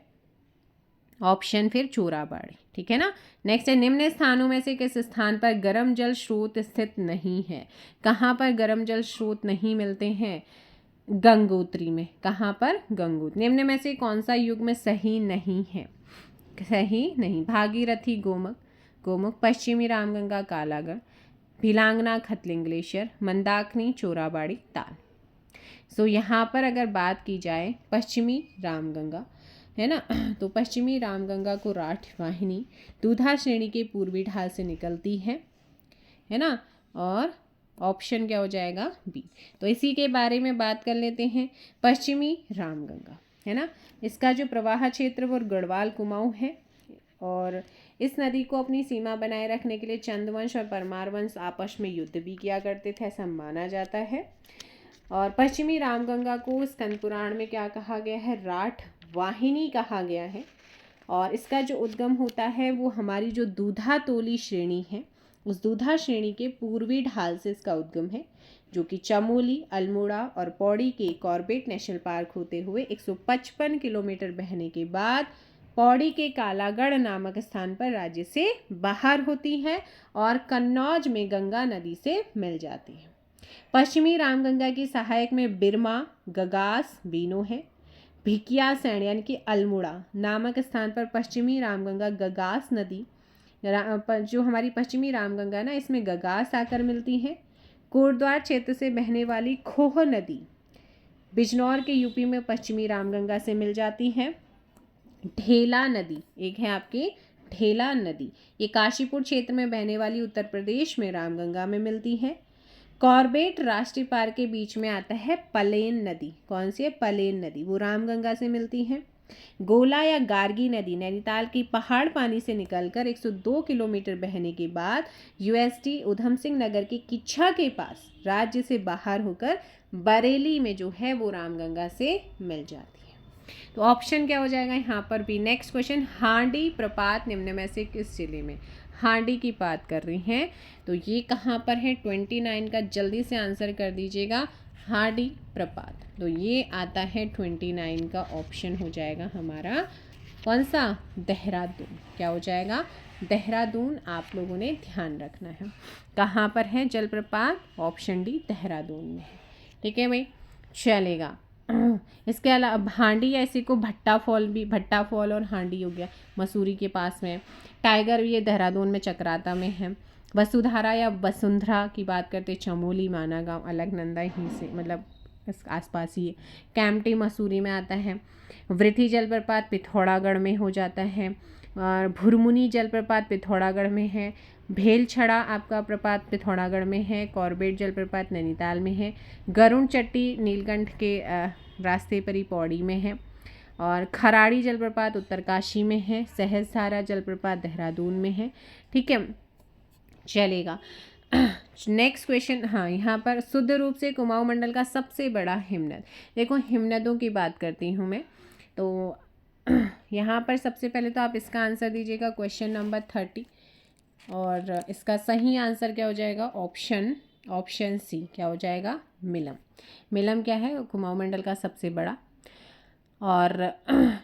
S1: ऑप्शन फिर चोराबाड़ी। ठीक है ना। नेक्स्ट है, निम्न स्थानों में से किस स्थान पर गर्म जल स्रोत स्थित नहीं है? कहाँ पर गर्म जल स्रोत नहीं मिलते हैं? गंगोत्री में। कहाँ पर? गंगोत्री। निम्न में से कौन सा युग में सही नहीं है? सही नहीं। भागीरथी गोमुख, पश्चिमी रामगंगा कालागढ़, भिलांगना खतलिंग ग्लेशियर, मंदाकिनी चोराबाड़ी ताल। सो यहाँ पर अगर बात की जाए पश्चिमी रामगंगा, है ना, तो पश्चिमी रामगंगा को राठ वाहिनी दूधा श्रेणी के पूर्वी ढाल से निकलती है ना, और ऑप्शन क्या हो जाएगा? बी। तो इसी के बारे में बात कर लेते हैं। पश्चिमी रामगंगा है ना, इसका जो प्रवाह क्षेत्र वो गढ़वाल कुमाऊं है, और इस नदी को अपनी सीमा बनाए रखने के लिए चंदवंश और परमार वंश आपस में युद्ध भी किया करते थे, ऐसा माना जाता है। और पश्चिमी रामगंगा को स्कंद पुराण में क्या कहा गया है? राठ वाहिनी कहा गया है। और इसका जो उद्गम होता है वो हमारी जो दूधा तोली श्रेणी है, उस दूधा श्रेणी के पूर्वी ढाल से इसका उद्गम है, जो कि चमोली, अल्मोड़ा और पौड़ी के कॉर्बेट नेशनल पार्क होते हुए 155 किलोमीटर बहने के बाद पौड़ी के कालागढ़ नामक स्थान पर राज्य से बाहर होती है और कन्नौज में गंगा नदी से मिल जाती है। पश्चिमी रामगंगा की सहायक में बिरमा, गगास, बीनो है। भिकिया सैण यानी कि अल्मोड़ा नामक स्थान पर पश्चिमी रामगंगा गगास नदी, जो हमारी पश्चिमी रामगंगा ना, इसमें गगास आकर मिलती है। कोटद्वार क्षेत्र से बहने वाली खोह नदी बिजनौर के यूपी में पश्चिमी रामगंगा से मिल जाती है। ढेला नदी एक है आपकी ढेला नदी, ये काशीपुर क्षेत्र में बहने वाली उत्तर प्रदेश में रामगंगा में मिलती है। कॉर्बेट राष्ट्रीय पार्क के बीच में आता है पलेन नदी। कौन सी है? पलेन नदी, वो रामगंगा से मिलती है। गोला या गार्गी नदी नैनीताल की पहाड़ पानी से निकलकर 102 किलोमीटर बहने के बाद यूएसटी उधम सिंह नगर के किच्छा के पास राज्य से बाहर होकर बरेली में जो है वो रामगंगा से मिल जाती है। तो ऑप्शन क्या हो जाएगा यहाँ पर भी? नेक्स्ट क्वेश्चन, हांडी प्रपात निम्न में से किस जिले में? हांडी की बात कर रही हैं, तो ये कहाँ पर है? 29 का जल्दी से आंसर कर दीजिएगा। हांडी प्रपात, तो ये आता है 29 का ऑप्शन हो जाएगा हमारा कौन सा? देहरादून। क्या हो जाएगा? देहरादून आप लोगों ने ध्यान रखना है। कहाँ पर है जलप्रपात? ऑप्शन डी देहरादून में है। ठीक है भाई, चलेगा। इसके अलावा हांडी या इसी को भट्टा फॉल भी, भट्टा फॉल और हांडी हो गया, मसूरी के पास में। टाइगर ये देहरादून में चक्राता में है। वसुधारा या वसुंधरा की बात करते चमोली माना गांव, अलकनंदा ही से मतलब इस आसपास ही है। कैंपटी मसूरी में आता है। वृथी जलप्रपात पिथौरागढ़ में हो जाता है। और भुरमुनी जलप्रपात पिथौरागढ़ में है। भेलछड़ा आपका प्रपात पिथौरागढ़ में है। कॉर्बेट जलप्रपात नैनीताल में है। गरुण चट्टी नीलकंठ के रास्ते पर ही पौड़ी में है। और खराड़ी जलप्रपात उत्तरकाशी में है। सहस्त्रधारा जलप्रपात देहरादून में है। ठीक है, चलेगा। नेक्स्ट क्वेश्चन, हाँ यहाँ पर शुद्ध रूप से कुमाऊं मंडल का सबसे बड़ा हिमनद। देखो हिमनदों की बात करती हूँ मैं, तो यहाँ पर सबसे पहले तो आप इसका आंसर दीजिएगा क्वेश्चन नंबर 30, और इसका सही आंसर क्या हो जाएगा? ऑप्शन सी क्या हो जाएगा? मिलम। मिलम क्या है? कुमाऊं मंडल का सबसे बड़ा। और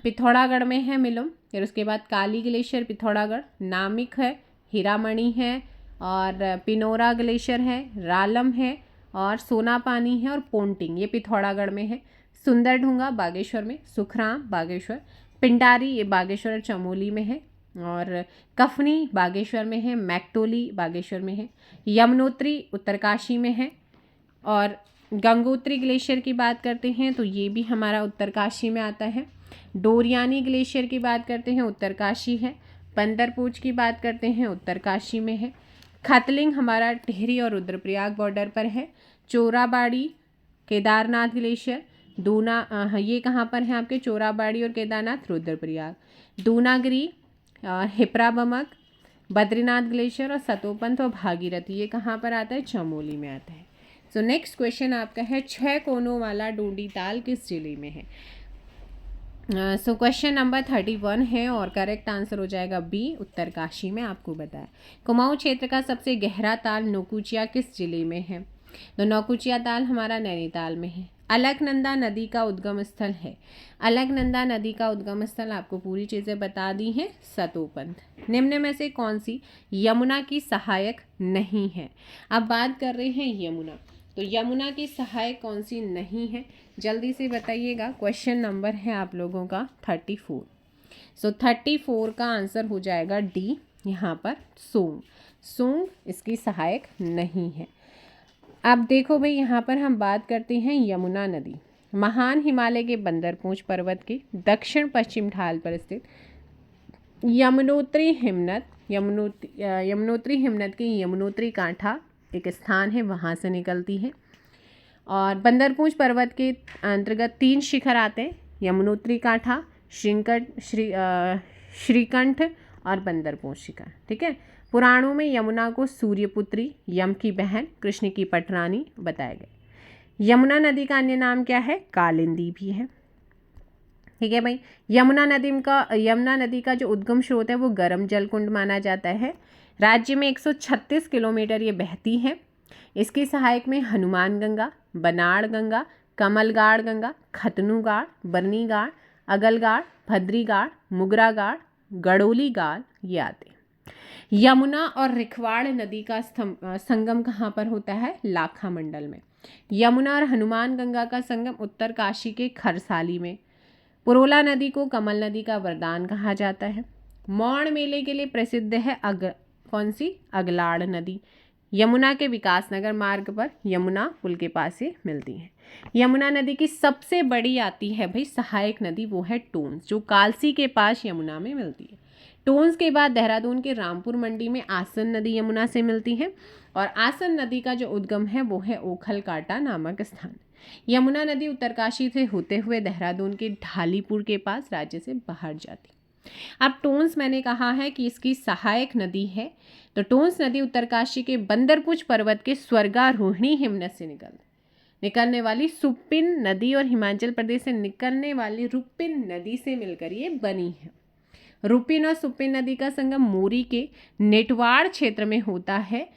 S1: पिथौरागढ़ में है मिलम। फिर उसके बाद काली ग्लेशियर पिथौरागढ़, नामिक है, हीरामणि है, और पिनोरा ग्लेशियर है, रालम है, और सोना पानी है, और पोंटिंग ये पिथौरागढ़ में है। सुंदरढूंगा बागेश्वर में, सुखराम बागेश्वर, पिंडारी ये बागेश्वर और चमोली में है, और कफनी बागेश्वर में है, मैकटोली बागेश्वर में है, यमुनोत्री उत्तरकाशी में है, और गंगोत्री ग्लेशियर की बात करते हैं तो ये भी हमारा उत्तरकाशी में आता है। डोरियानी ग्लेशियर की बात करते हैं उत्तरकाशी है। बंदरपूछ की बात करते हैं उत्तरकाशी में है। खतलिंग हमारा टिहरी और रुद्रप्रयाग बॉर्डर पर है। चोराबाड़ी केदारनाथ ग्लेशियर, दूना ये कहाँ पर है आपके? चोराबाड़ी और केदारनाथ रुद्रप्रयाग। दूनागिरी, हिप्राबमक, बद्रीनाथ ग्लेशियर, और सतोपंथ और भागीरथी ये कहाँ पर आता है? चमोली में आता है। सो नेक्स्ट क्वेश्चन आपका है 6 कोनों वाला डूंडी ताल किस जिले में है? सो क्वेश्चन नंबर 31 है और करेक्ट आंसर हो जाएगा बी, उत्तरकाशी में। आपको बताया कुमाऊं क्षेत्र का सबसे गहरा ताल नौकुचिया किस जिले में है? तो नौकुचिया ताल हमारा नैनीताल में है। अलकनंदा नदी का उद्गम स्थल है। अलकनंदा नदी का उद्गम स्थल आपको पूरी चीज़ें बता दी हैं। सतोपंथ। निम्न में से कौन सी यमुना की सहायक नहीं है? अब बात कर रहे हैं यमुना, तो यमुना की सहायक कौन सी नहीं है? जल्दी से बताइएगा। क्वेश्चन नंबर है आप लोगों का 34। सो 34 का आंसर हो जाएगा डी, यहाँ पर सोंग। सोंग इसकी सहायक नहीं है। अब देखो भाई, यहाँ पर हम बात करते हैं यमुना नदी महान हिमालय के बंदरपूंछ पर्वत के दक्षिण पश्चिम ढाल पर स्थित यमुनोत्री हिमनद, यमुनोत्री हिमनद की यमुनोत्री कांठा एक स्थान है, वहाँ से निकलती है। और बंदरपूंछ पर्वत के अंतर्गत 3 शिखर आते हैं, यमुनोत्री कांठा, श्रीकंठ और बंदर पोशिका। ठीक है। पुराणों में यमुना को सूर्यपुत्री, यम की बहन, कृष्ण की पटरानी बताया गया। यमुना नदी का अन्य नाम क्या है? कालिंदी भी है। ठीक है भाई। यमुना नदी का जो उद्गम स्रोत है वो गर्म जलकुंड माना जाता है। राज्य में 136 किलोमीटर ये बहती है। इसकी सहायक में हनुमान गंगा, बनाड़ गंगा, कमलगाड़ गंगा, खतनुगाड़, बरनीगाड़, अगलगाड़, भद्रीगाड़, मुगरागाड़, गड़ोलीगाड़ ये आते हैं। यमुना और रिखवाड़ नदी का संगम कहाँ पर होता है? लाखा मंडल में। यमुना और हनुमान गंगा का संगम उत्तरकाशी के खरसाली में। पुरोला नदी को कमल नदी का वरदान कहा जाता है। मौड़ मेले के लिए प्रसिद्ध है कौन सी? अगलाड़ नदी। यमुना के विकासनगर मार्ग पर यमुना पुल के पास से मिलती है। यमुना नदी की सबसे बड़ी आती है भाई सहायक नदी, वो है टोंस, जो कालसी के पास यमुना में मिलती है। टोंस के बाद देहरादून के रामपुर मंडी में आसन नदी यमुना से मिलती है और आसन नदी का जो उद्गम है वो है ओखल काटा नामक स्थान। यमुना नदी उत्तरकाशी से होते हुए देहरादून के ढालीपुर के पास राज्य से बाहर जाती। अब टोंस मैंने कहा है कि इसकी सहायक नदी है, तो टोंस नदी उत्तरकाशी के बंदरपुच पर्वत के स्वर्गारोहिणी हिमनद से निकलने वाली सुप्पिन नदी और हिमाचल प्रदेश से निकलने वाली रुपिन नदी से मिलकर ये बनी है। रुपिन और सुप्पिन नदी का संगम मोरी के नेटवाड़ क्षेत्र में होता है,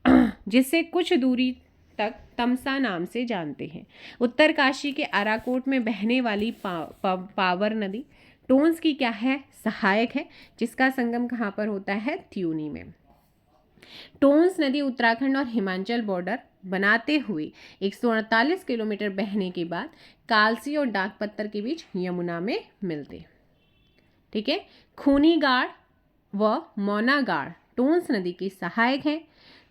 S1: जिससे कुछ दूरी तक तमसा नाम से जानते हैं। उत्तरकाशी के अराकोट में बहने वाली पावर नदी टोंस की क्या है? सहायक है, जिसका संगम कहाँ पर होता है? त्यूनी में। टोंस नदी उत्तराखंड और हिमाचल बॉर्डर बनाते हुए 148 किलोमीटर बहने के बाद कालसी और डाकपत्तर के बीच यमुना में मिलते। ठीक है। खूनीगाड़ व मौनागाड़ टोंस नदी की सहायक है।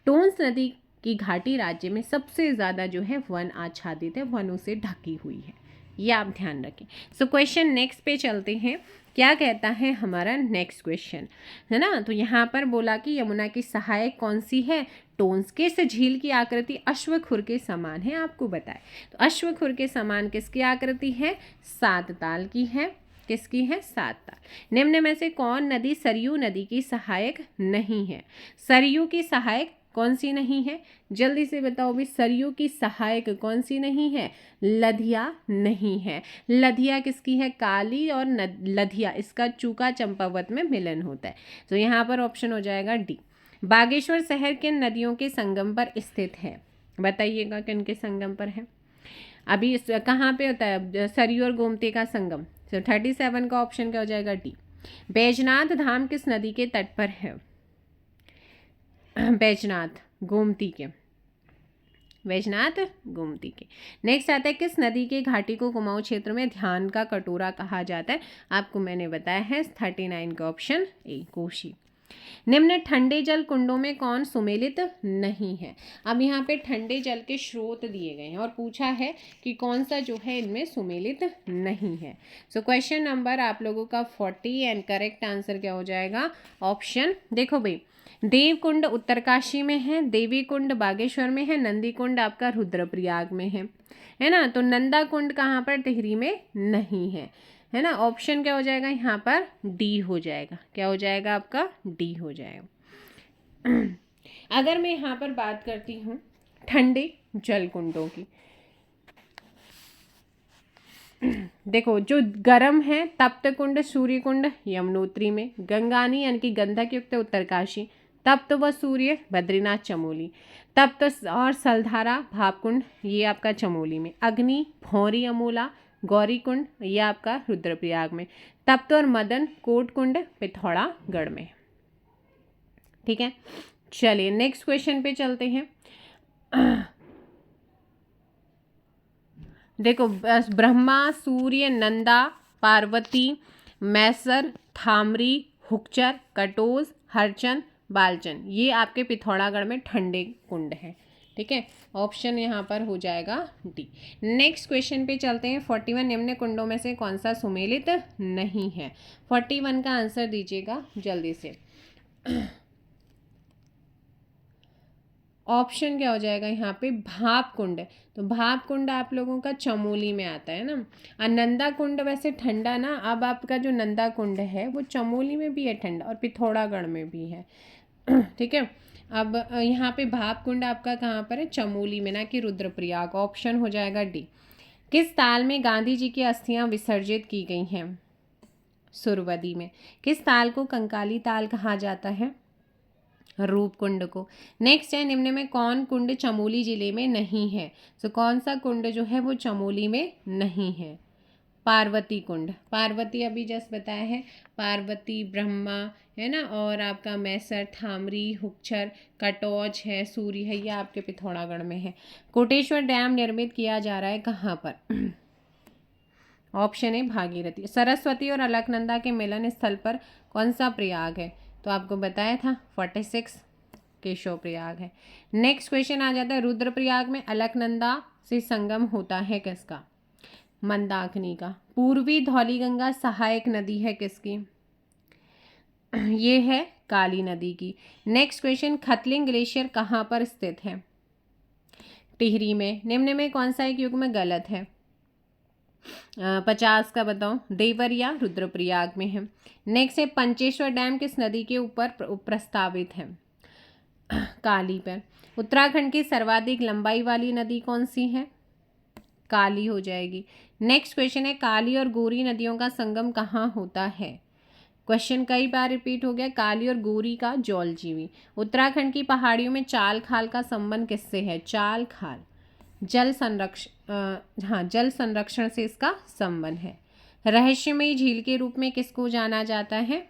S1: टोंस नदी की घाटी राज्य में सबसे ज़्यादा जो है वन आच्छादित है, वनों से ढकी हुई है, ये आप ध्यान रखें। सो क्वेश्चन नेक्स्ट पे चलते हैं। क्या कहता है हमारा नेक्स्ट क्वेश्चन, है ना? तो यहाँ पर बोला कि यमुना की सहायक कौन सी है? टोंस। किस झील की आकृति अश्वखुर के समान है? आपको बताए। तो अश्वखुर के समान किसकी आकृति है? सात ताल की है। किसकी है? सात ताल। निम्न में से कौन नदी सरयू नदी की सहायक नहीं है? सरयू की सहायक कौन सी नहीं है? जल्दी से बताओ भी, सरयू की सहायक कौन सी नहीं है? लधिया नहीं है। लधिया किसकी है? काली और लधिया, इसका चूका चंपावत में मिलन होता है। तो यहाँ पर ऑप्शन हो जाएगा डी। बागेश्वर शहर किन नदियों के संगम पर स्थित है? बताइएगा किन के संगम पर है? अभी कहाँ पे होता है सरयू और गोमती का संगम? तो 37 का ऑप्शन क्या हो जाएगा? डी। बैजनाथ धाम किस नदी के तट पर है? बैजनाथ गोमती के। बैजनाथ गोमती के। नेक्स्ट आता है किस नदी के घाटी को कुमाऊं क्षेत्र में ध्यान का कटोरा कहा जाता है? आपको मैंने बताया है 39 का ऑप्शन ए कोशी। निम्न ठंडे जल कुंडों में कौन सुमेलित नहीं है? अब यहाँ पे ठंडे जल के स्रोत दिए गए हैं और पूछा है कि कौन सा जो है इनमें सुमेलित नहीं है। सो क्वेश्चन नंबर आप लोगों का 40 एंड करेक्ट आंसर क्या हो जाएगा? ऑप्शन देखो भाई, देवकुंड उत्तरकाशी में है, देवी कुंड बागेश्वर में है, नंदी कुंड आपका रुद्रप्रयाग में है ना? तो नंदा कुंड कहाँ पर? टिहरी में नहीं है ना? ऑप्शन क्या हो जाएगा यहाँ पर? डी हो जाएगा। क्या हो जाएगा आपका? डी हो जाएगा। अगर मैं यहाँ पर बात करती हूँ ठंडे जल कुंडों की, देखो जो गर्म है तप्त कुंड सूर्य कुंड यमुनोत्री में, गंगानी यानी कि गंधक युक्त उत्तरकाशी, तप्त व सूर्य बद्रीनाथ चमोली, तप्त और सलधारा भावकुंड ये आपका चमोली में, अग्नि भौरी अमोला गौरी कुंड ये आपका रुद्रप्रयाग में, तप्त और मदन कोट कुंड पिथौरागढ़ में। ठीक है, चलिए नेक्स्ट क्वेश्चन पे चलते हैं। देखो ब्रह्मा सूर्य नंदा पार्वती मैसर थामरी हुक्चर कटोज हरचंद बालचंद ये आपके पिथौरागढ़ में ठंडे कुंड हैं। ठीक है, ऑप्शन यहाँ पर हो जाएगा डी। नेक्स्ट क्वेश्चन पे चलते हैं। 41 निम्न कुंडों में से कौन सा सुमेलित नहीं है? 41 का आंसर दीजिएगा जल्दी से। ऑप्शन क्या हो जाएगा यहाँ पे, भाप कुंड। तो भाप कुंड आप लोगों का चमोली में आता है ना। और नंदा कुंड वैसे ठंडा ना, अब आपका जो नंदा कुंड है वो चमोली में भी है ठंडा और पिथौरागढ़ में भी है। ठीक है। अब यहाँ पे भाप कुंड आपका कहाँ पर है, चमोली में, ना कि रुद्रप्रयाग। ऑप्शन हो जाएगा डी। किस ताल में गांधी जी की अस्थियां विसर्जित की गई हैं, सुरवदी में। किस ताल को कंकाली ताल कहा जाता है, रूप कुंड को। नेक्स्ट है, निम्न में कौन कुंड चमोली जिले में नहीं है। तो कौन सा कुंड जो है वो चमोली में नहीं है, पार्वती कुंड। पार्वती अभी जस्ट बताया है, पार्वती ब्रह्मा है ना, और आपका मैसर, थामरी, हुक्चर, कटौज है, सूरी है, ये आपके पिथौरागढ़ में है। कोटेश्वर डैम निर्मित किया जा रहा है कहाँ पर, ऑप्शन है भागीरथी। सरस्वती और अलकनंदा के मिलन स्थल पर कौन सा प्रयाग है, तो आपको बताया था 46 केशव प्रयाग है। नेक्स्ट क्वेश्चन आ जाता है, रुद्रप्रयाग में अलकनंदा से संगम होता है किसका, मंदाकिनी का। पूर्वी धौलीगंगा सहायक नदी है किसकी, ये है काली नदी की। नेक्स्ट क्वेश्चन, खतलिंग ग्लेशियर कहाँ पर स्थित है, टिहरी में। निम्न में कौन सा एक युग्म गलत है, 50 का बताओ, देवरिया रुद्रप्रयाग में है। नेक्स्ट है, पंचेश्वर डैम किस नदी के ऊपर प्रस्तावित है, काली पर। उत्तराखंड की सर्वाधिक लंबाई वाली नदी कौन सी है, काली हो जाएगी। नेक्स्ट क्वेश्चन है, काली और गोरी नदियों का संगम कहाँ होता है। क्वेश्चन कई बार रिपीट हो गया, काली और गोरी का जौलजीबी। उत्तराखंड की पहाड़ियों में चाल खाल का संबंध किससे है, चाल खाल जल संरक्षण से इसका संबंध है। रहस्यमयी झील के रूप में किसको जाना जाता है,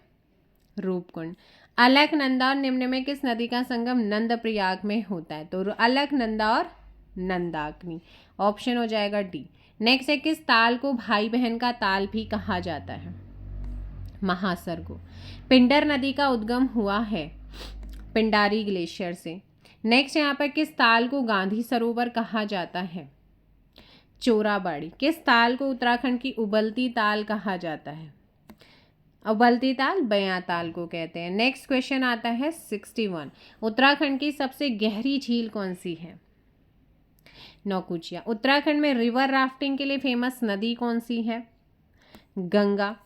S1: रूपकुंड। अलकनंदा और निम्न में किस नदी का संगम नंदप्रयाग में होता है, तो अलकनंदा और नंदाकिनी। ऑप्शन हो जाएगा डी। नेक्स्ट है, किस ताल को भाई बहन का ताल भी कहा जाता है, महासरगो। पिंडर नदी का उद्गम हुआ है पिंडारी ग्लेशियर से। नेक्स्ट यहाँ पर, किस ताल को गांधी सरोवर कहा जाता है, चोराबाड़ी। किस ताल को उत्तराखंड की उबलती ताल कहा जाता है, उबलती ताल बयां ताल को कहते हैं। नेक्स्ट क्वेश्चन आता है 61, उत्तराखंड की सबसे गहरी झील कौन सी है, नौकुचिया। उत्तराखंड में रिवर राफ्टिंग के लिए फेमस नदी कौन सी है, गंगा।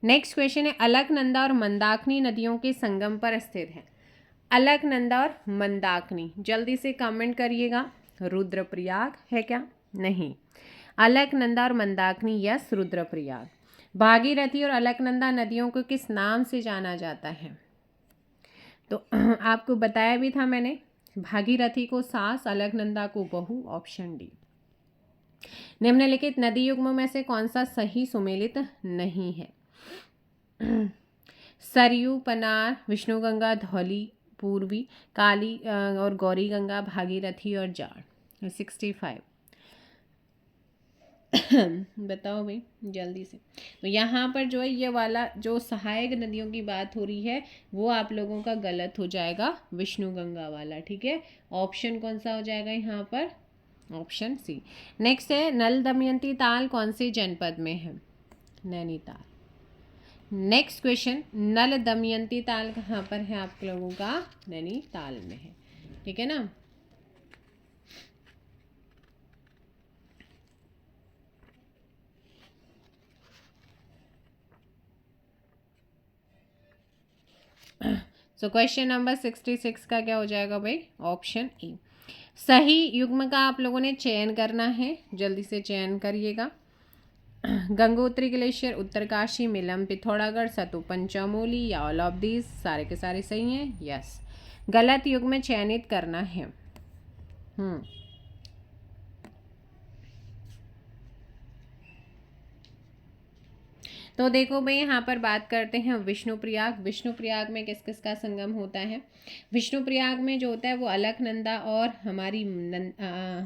S1: नेक्स्ट क्वेश्चन है, अलकनंदा और मंदाकिनी नदियों के संगम पर स्थित है, अलकनंदा और मंदाकिनी। जल्दी से कमेंट करिएगा, रुद्रप्रयाग है क्या, नहीं, अलकनंदा और मंदाकिनी यस, रुद्रप्रयाग। भागीरथी और अलकनंदा नदियों को किस नाम से जाना जाता है, तो आपको बताया भी था मैंने, भागीरथी को सास, अलकनंदा को बहू। Option D. निम्नलिखित नदी युग्मों में से कौन सा सही सुमेलित नहीं है, सरयू, पनार, विष्णुगंगा, धौली, पूर्वी, काली और गौरी गंगा, भागीरथी और जाड़। 65 बताओ भाई जल्दी से। तो यहाँ पर जो है ये वाला जो सहायक नदियों की बात हो रही है वो आप लोगों का गलत हो जाएगा, विष्णुगंगा वाला। ठीक है, ऑप्शन कौन सा हो जाएगा यहाँ पर, ऑप्शन सी। नेक्स्ट है, नल दमयंती ताल कौन से जनपद में है, नैनीताल। नेक्स्ट क्वेश्चन, नल दमयंती ताल कहाँ पर है आप लोगों का, नैनीताल में है। ठीक है ना। सो क्वेश्चन नंबर 66 का क्या हो जाएगा भाई, ऑप्शन ए। सही युग्म का आप लोगों ने चयन करना है, जल्दी से चयन करिएगा। गंगोत्री ग्लेशियर, उत्तरकाशी, मिलम, पिथौरागढ़, सतोपन, चमोली या ऑल ऑफ दीज। सारे के सारे सही हैं, यस। गलत युग्म चयनित करना है। तो देखो भाई यहाँ पर बात करते हैं विष्णुप्रयाग। विष्णुप्रयाग में किस किस का संगम होता है, विष्णुप्रयाग में जो होता है वो अलकनंदा और हमारी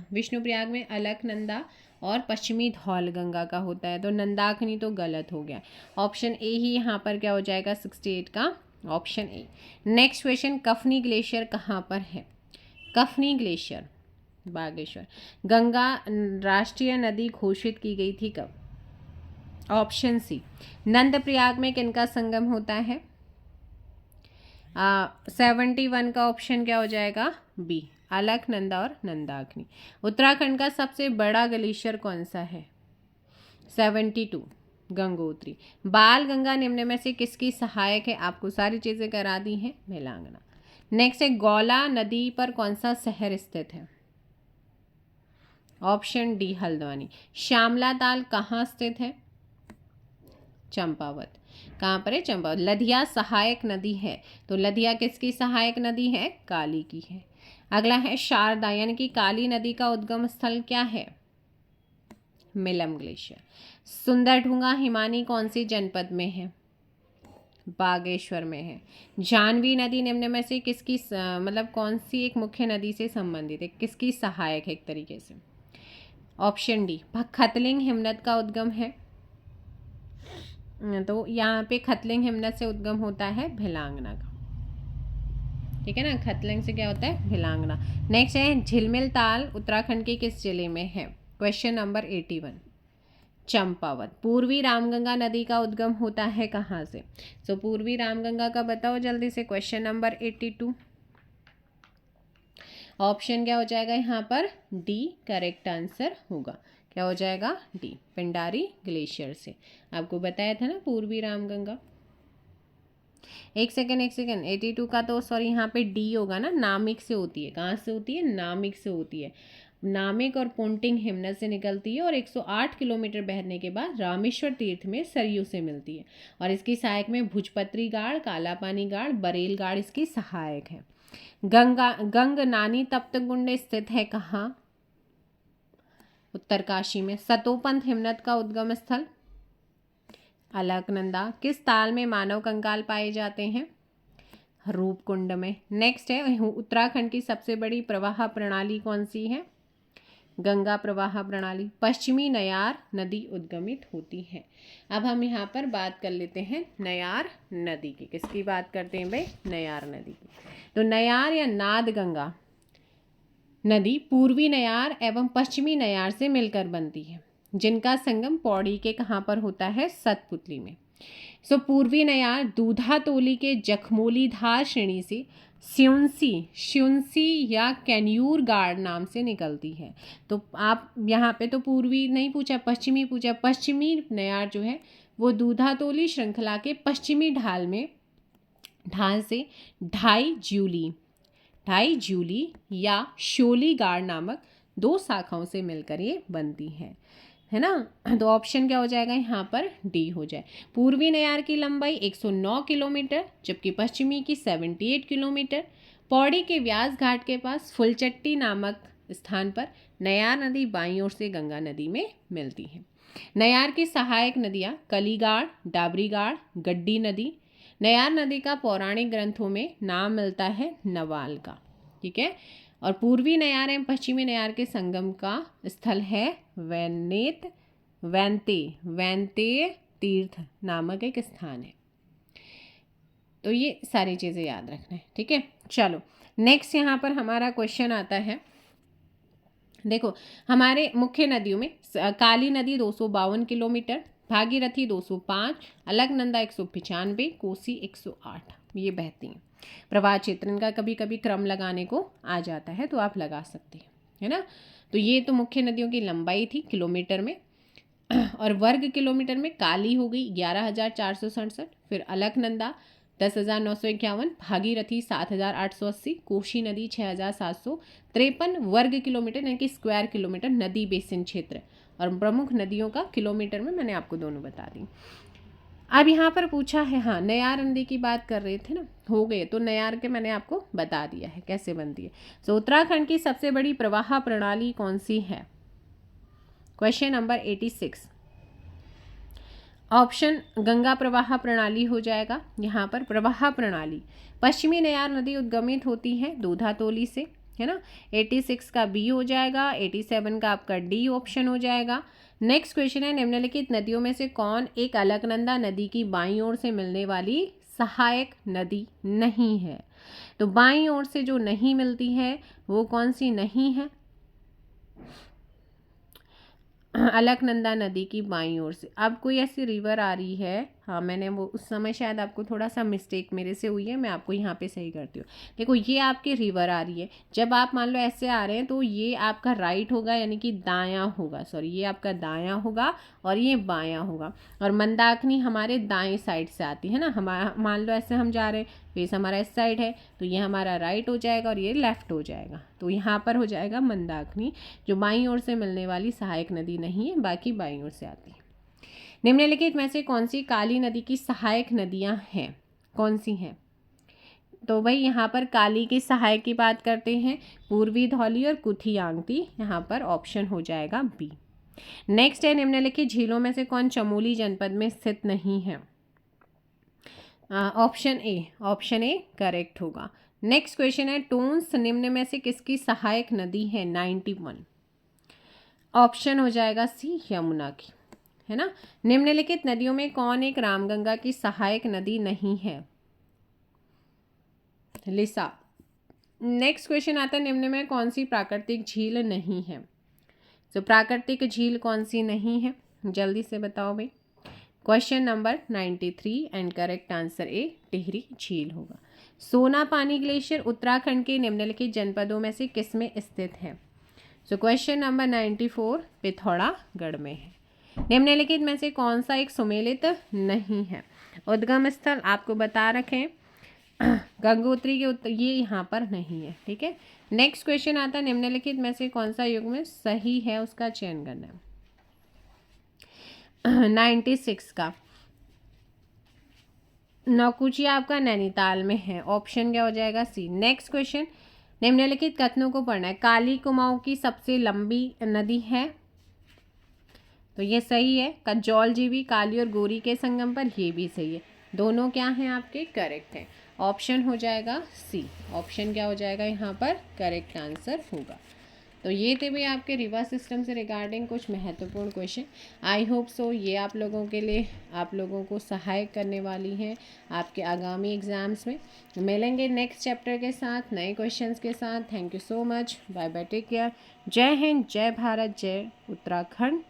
S1: विष्णुप्रयाग में अलकनंदा और पश्चिमी धौलगंगा का होता है। तो नंदाकिनी तो गलत हो गया, ऑप्शन ए ही यहाँ पर क्या हो जाएगा 68 का, option A. Next question, Kafni glacier कहाँ पर है, कफनी ग्लेशियर बागेश्वर। गंगा राष्ट्रीय नदी घोषित की गई थी कब, ऑप्शन सी। नंदप्रयाग में किनका संगम होता है, 71 का ऑप्शन क्या हो जाएगा, बी, अलकनंदा और नंदाग्नि। उत्तराखंड का सबसे बड़ा ग्लेशियर कौन सा है? 72, गंगोत्री। बाल गंगा निम्न में से किसकी सहायक है? आपको सारी चीज़ें करा दी हैं, मेलांगना। नेक्स्ट है, गौला नदी पर कौन सा शहर स्थित है? Option D, Haldwani. श्यामला ताल कहाँ स्थित है? चंपावत। कहाँ पर है? चंपावत। लधिया सहायक नदी है, तो लधिया किसकी सहायक नदी है? काली की है। अगला है, शारदा यानी कि काली नदी का उद्गम स्थल क्या है? मिलम ग्लेशियर। सुंदरढूंगा हिमानी कौन सी जनपद में है? बागेश्वर में है। जानवी नदी निम्न में से किसकी मतलब कौन सी एक मुख्य नदी से संबंधित है? किसकी सहायक है एक तरीके से? ऑप्शन डी, खतलिंग हिमनद का उद्गम है। तो यहाँ पे खतलिंग हिमनद से उद्गम होता है भिलांगना का, ठीक है ना। खतलिंग से क्या होता है? भिलांगना। नेक्स्ट है, झिलमिल ताल उत्तराखंड के किस जिले में है? Question number 81, Champawat. पूर्वी रामगंगा नदी का उद्गम होता है कहाँ से? सो पूर्वी रामगंगा का बताओ जल्दी से। Question number 82। ऑप्शन क्या हो जाएगा यहाँ पर? डी करेक्ट आंसर होगा। क्या हो जाएगा? डी, पिंडारी ग्लेशियर से। आपको बताया था ना पूर्वी रामगंगा। एक सेकेंड 82 का तो सॉरी यहाँ पे डी होगा ना, नामिक से होती है। कहाँ से होती है? नामिक से होती है। नामिक और पोंटिंग हिमनद से निकलती है और 108 किलोमीटर बहने के बाद रामेश्वर तीर्थ में सरयू से मिलती है। और इसकी सहायक में भुजपत्री गाड़, कालापानी गाड़, बरेल गाड़ इसकी सहायक है। गंग नानी तप्तकुंड स्थित है कहाँ? उत्तरकाशी में। सतोपंथ हिमनद का उद्गम स्थल? अलकनंदा। किस ताल में मानव कंकाल पाए जाते हैं? रूपकुंड में। नेक्स्ट है, उत्तराखंड की सबसे बड़ी प्रवाह प्रणाली कौन सी है? गंगा प्रवाह प्रणाली। पश्चिमी नयार नदी उद्गमित होती है। अब हम यहाँ पर बात कर लेते हैं नयार नदी की। किसकी बात करते हैं भाई? नयार नदी की। तो नयार या नाद गंगा नदी पूर्वी नयार एवं पश्चिमी नयार से मिलकर बनती है, जिनका संगम पौड़ी के कहाँ पर होता है? सतपुतली में। सो पूर्वी नयार दूधातोली के जखमोली धार श्रेणी से श्युंसी या कैन्यूर गाड़ नाम से निकलती है। तो आप यहाँ पे तो पूर्वी नहीं पूछा, पश्चिमी पूछा। पश्चिमी नयार जो है वो दूधातोली श्रृंखला के पश्चिमी ढाल से ढाई ज्यूली या शोली गाड़ नामक 2 शाखाओं से मिलकर ये बनती है ना। तो ऑप्शन क्या हो जाएगा यहाँ पर? डी हो जाए। पूर्वी नयार की लंबाई 109 किलोमीटर जबकि पश्चिमी की 78 किलोमीटर। पौड़ी के व्यास घाट के पास फुलचट्टी नामक स्थान पर नयार नदी बाईं ओर से गंगा नदी में मिलती है। नयार की सहायक नदियाँ कलीगाड़, डाबरीगाड़, गड्डी नदी। नयार नदी का पौराणिक ग्रंथों में नाम मिलता है नवाल का, ठीक है। और पूर्वी नयार एवं पश्चिमी नयार के संगम का स्थल है वैंते तीर्थ नामक एक स्थान है। तो ये सारी चीज़ें याद रखना है, ठीक है। चलो नेक्स्ट यहाँ पर हमारा क्वेश्चन आता है। देखो हमारे मुख्य नदियों में काली नदी 252 किलोमीटर, भागीरथी 205, अलकनंदा 195, कोसी 108 ये बहती हैं। प्रवाह क्षेत्र इनका कभी कभी क्रम लगाने को आ जाता है तो आप लगा सकते हैं, है ना। तो ये तो मुख्य नदियों की लंबाई थी किलोमीटर में। और वर्ग किलोमीटर में काली हो गई 11,467, फिर अलकनंदा 10,951, भागीरथी 7,880, कोशी नदी 6,753 वर्ग किलोमीटर यानी कि स्क्वायर किलोमीटर नदी बेसिन क्षेत्र। और प्रमुख नदियों का किलोमीटर में मैंने आपको दोनों बता दी। अब यहाँ पर पूछा है, हाँ नयार नदी की बात कर रहे थे ना, हो गए तो नयार के मैंने आपको बता दिया है कैसे बनती है। तो उत्तराखंड की सबसे बड़ी प्रवाह प्रणाली कौन सी है? Question number 86। ऑप्शन गंगा प्रवाह प्रणाली हो जाएगा। यहाँ पर प्रवाह प्रणाली पश्चिमी नयार नदी उद्गमित होती है दूधातोली से, है ना। 86 का बी हो जाएगा, 87 का आपका डी ऑप्शन हो जाएगा। नेक्स्ट क्वेश्चन है, निम्नलिखित नदियों में से कौन एक अलकनंदा नदी की बाईं ओर से मिलने वाली सहायक नदी नहीं है? तो बाईं ओर से जो नहीं मिलती है वो कौन सी नहीं है? अलकनंदा नदी की बाईं ओर से। अब कोई ऐसी रिवर आ रही है हाँ, मैंने वो उस समय शायद आपको थोड़ा सा मिस्टेक मेरे से हुई है, मैं आपको यहाँ पे सही करती हूँ। देखो ये आपकी रिवर आ रही है, जब आप मान लो ऐसे आ रहे हैं तो ये आपका राइट होगा, यानी कि दायां होगा, सॉरी ये आपका दायां होगा और ये बायां होगा। और मंदाकिनी हमारे दाएं साइड से आती है ना, हमारा मान लो ऐसे हम जा रहे हैं, फेस हमारा इस साइड है, तो ये हमारा राइट हो जाएगा और ये लेफ्ट हो जाएगा। तो यहाँ पर हो जाएगा मंदाकिनी, जो बाईं ओर से मिलने वाली सहायक नदी नहीं है, बाकी बाईं ओर से आती है। निम्नलिखित में से कौन सी काली नदी की सहायक नदियां हैं, कौन सी हैं? तो भाई यहाँ पर काली की सहायक की बात करते हैं, पूर्वी धौली और कुथियांगती, यहाँ पर ऑप्शन हो जाएगा बी। नेक्स्ट है, निम्नलिखित झीलों में से कौन चमोली जनपद में स्थित नहीं है? ऑप्शन ए करेक्ट होगा। नेक्स्ट क्वेश्चन है, टूंस निम्न में से किसकी सहायक नदी है? 91, ऑप्शन हो जाएगा सी यमुना की, है ना। निम्नलिखित नदियों में कौन एक रामगंगा की सहायक नदी नहीं है? लिसा। नेक्स्ट क्वेश्चन आता है, निम्न में कौन सी प्राकृतिक झील नहीं है? तो प्राकृतिक झील कौन सी नहीं है, जल्दी से बताओ भाई। Question number 93 and correct answer A Tehri झील होगा। सोनापानी ग्लेशियर उत्तराखंड के निम्नलिखित जनपदों में से किस में स्थित है? सो क्वेश्चन नंबर 94 पिथौरागढ़ में है। निम्नलिखित में से कौन सा एक सुमेलित नहीं है? उद्गम स्थल आपको बता रखें, गंगोत्री के उत्तर, ये यहाँ पर नहीं है, ठीक है। नेक्स्ट क्वेश्चन आता है, निम्नलिखित में से कौन सा युग्म सही है, उसका चयन करना है। 96 का नौकुचिया आपका नैनीताल में है, ऑप्शन क्या हो जाएगा? सी। नेक्स्ट क्वेश्चन, निम्नलिखित कथनों को पढ़ना है। काली कुमाऊं की सबसे लंबी नदी है, तो ये सही है। कज्जौल जीवी काली और गोरी के संगम पर, ये भी सही है। दोनों क्या हैं आपके? करेक्ट हैं। ऑप्शन हो जाएगा सी। ऑप्शन क्या हो जाएगा यहाँ पर? करेक्ट आंसर होगा। तो ये थे भी आपके रिवर सिस्टम से रिगार्डिंग कुछ महत्वपूर्ण क्वेश्चन। आई होप सो ये आप लोगों के लिए, आप लोगों को सहायक करने वाली हैं आपके आगामी एग्जाम्स में। मिलेंगे नेक्स्ट चैप्टर के साथ, नए क्वेश्चंस के साथ। Thank you so much, bye bye, take care. जय हिंद, जय भारत, जय उत्तराखंड।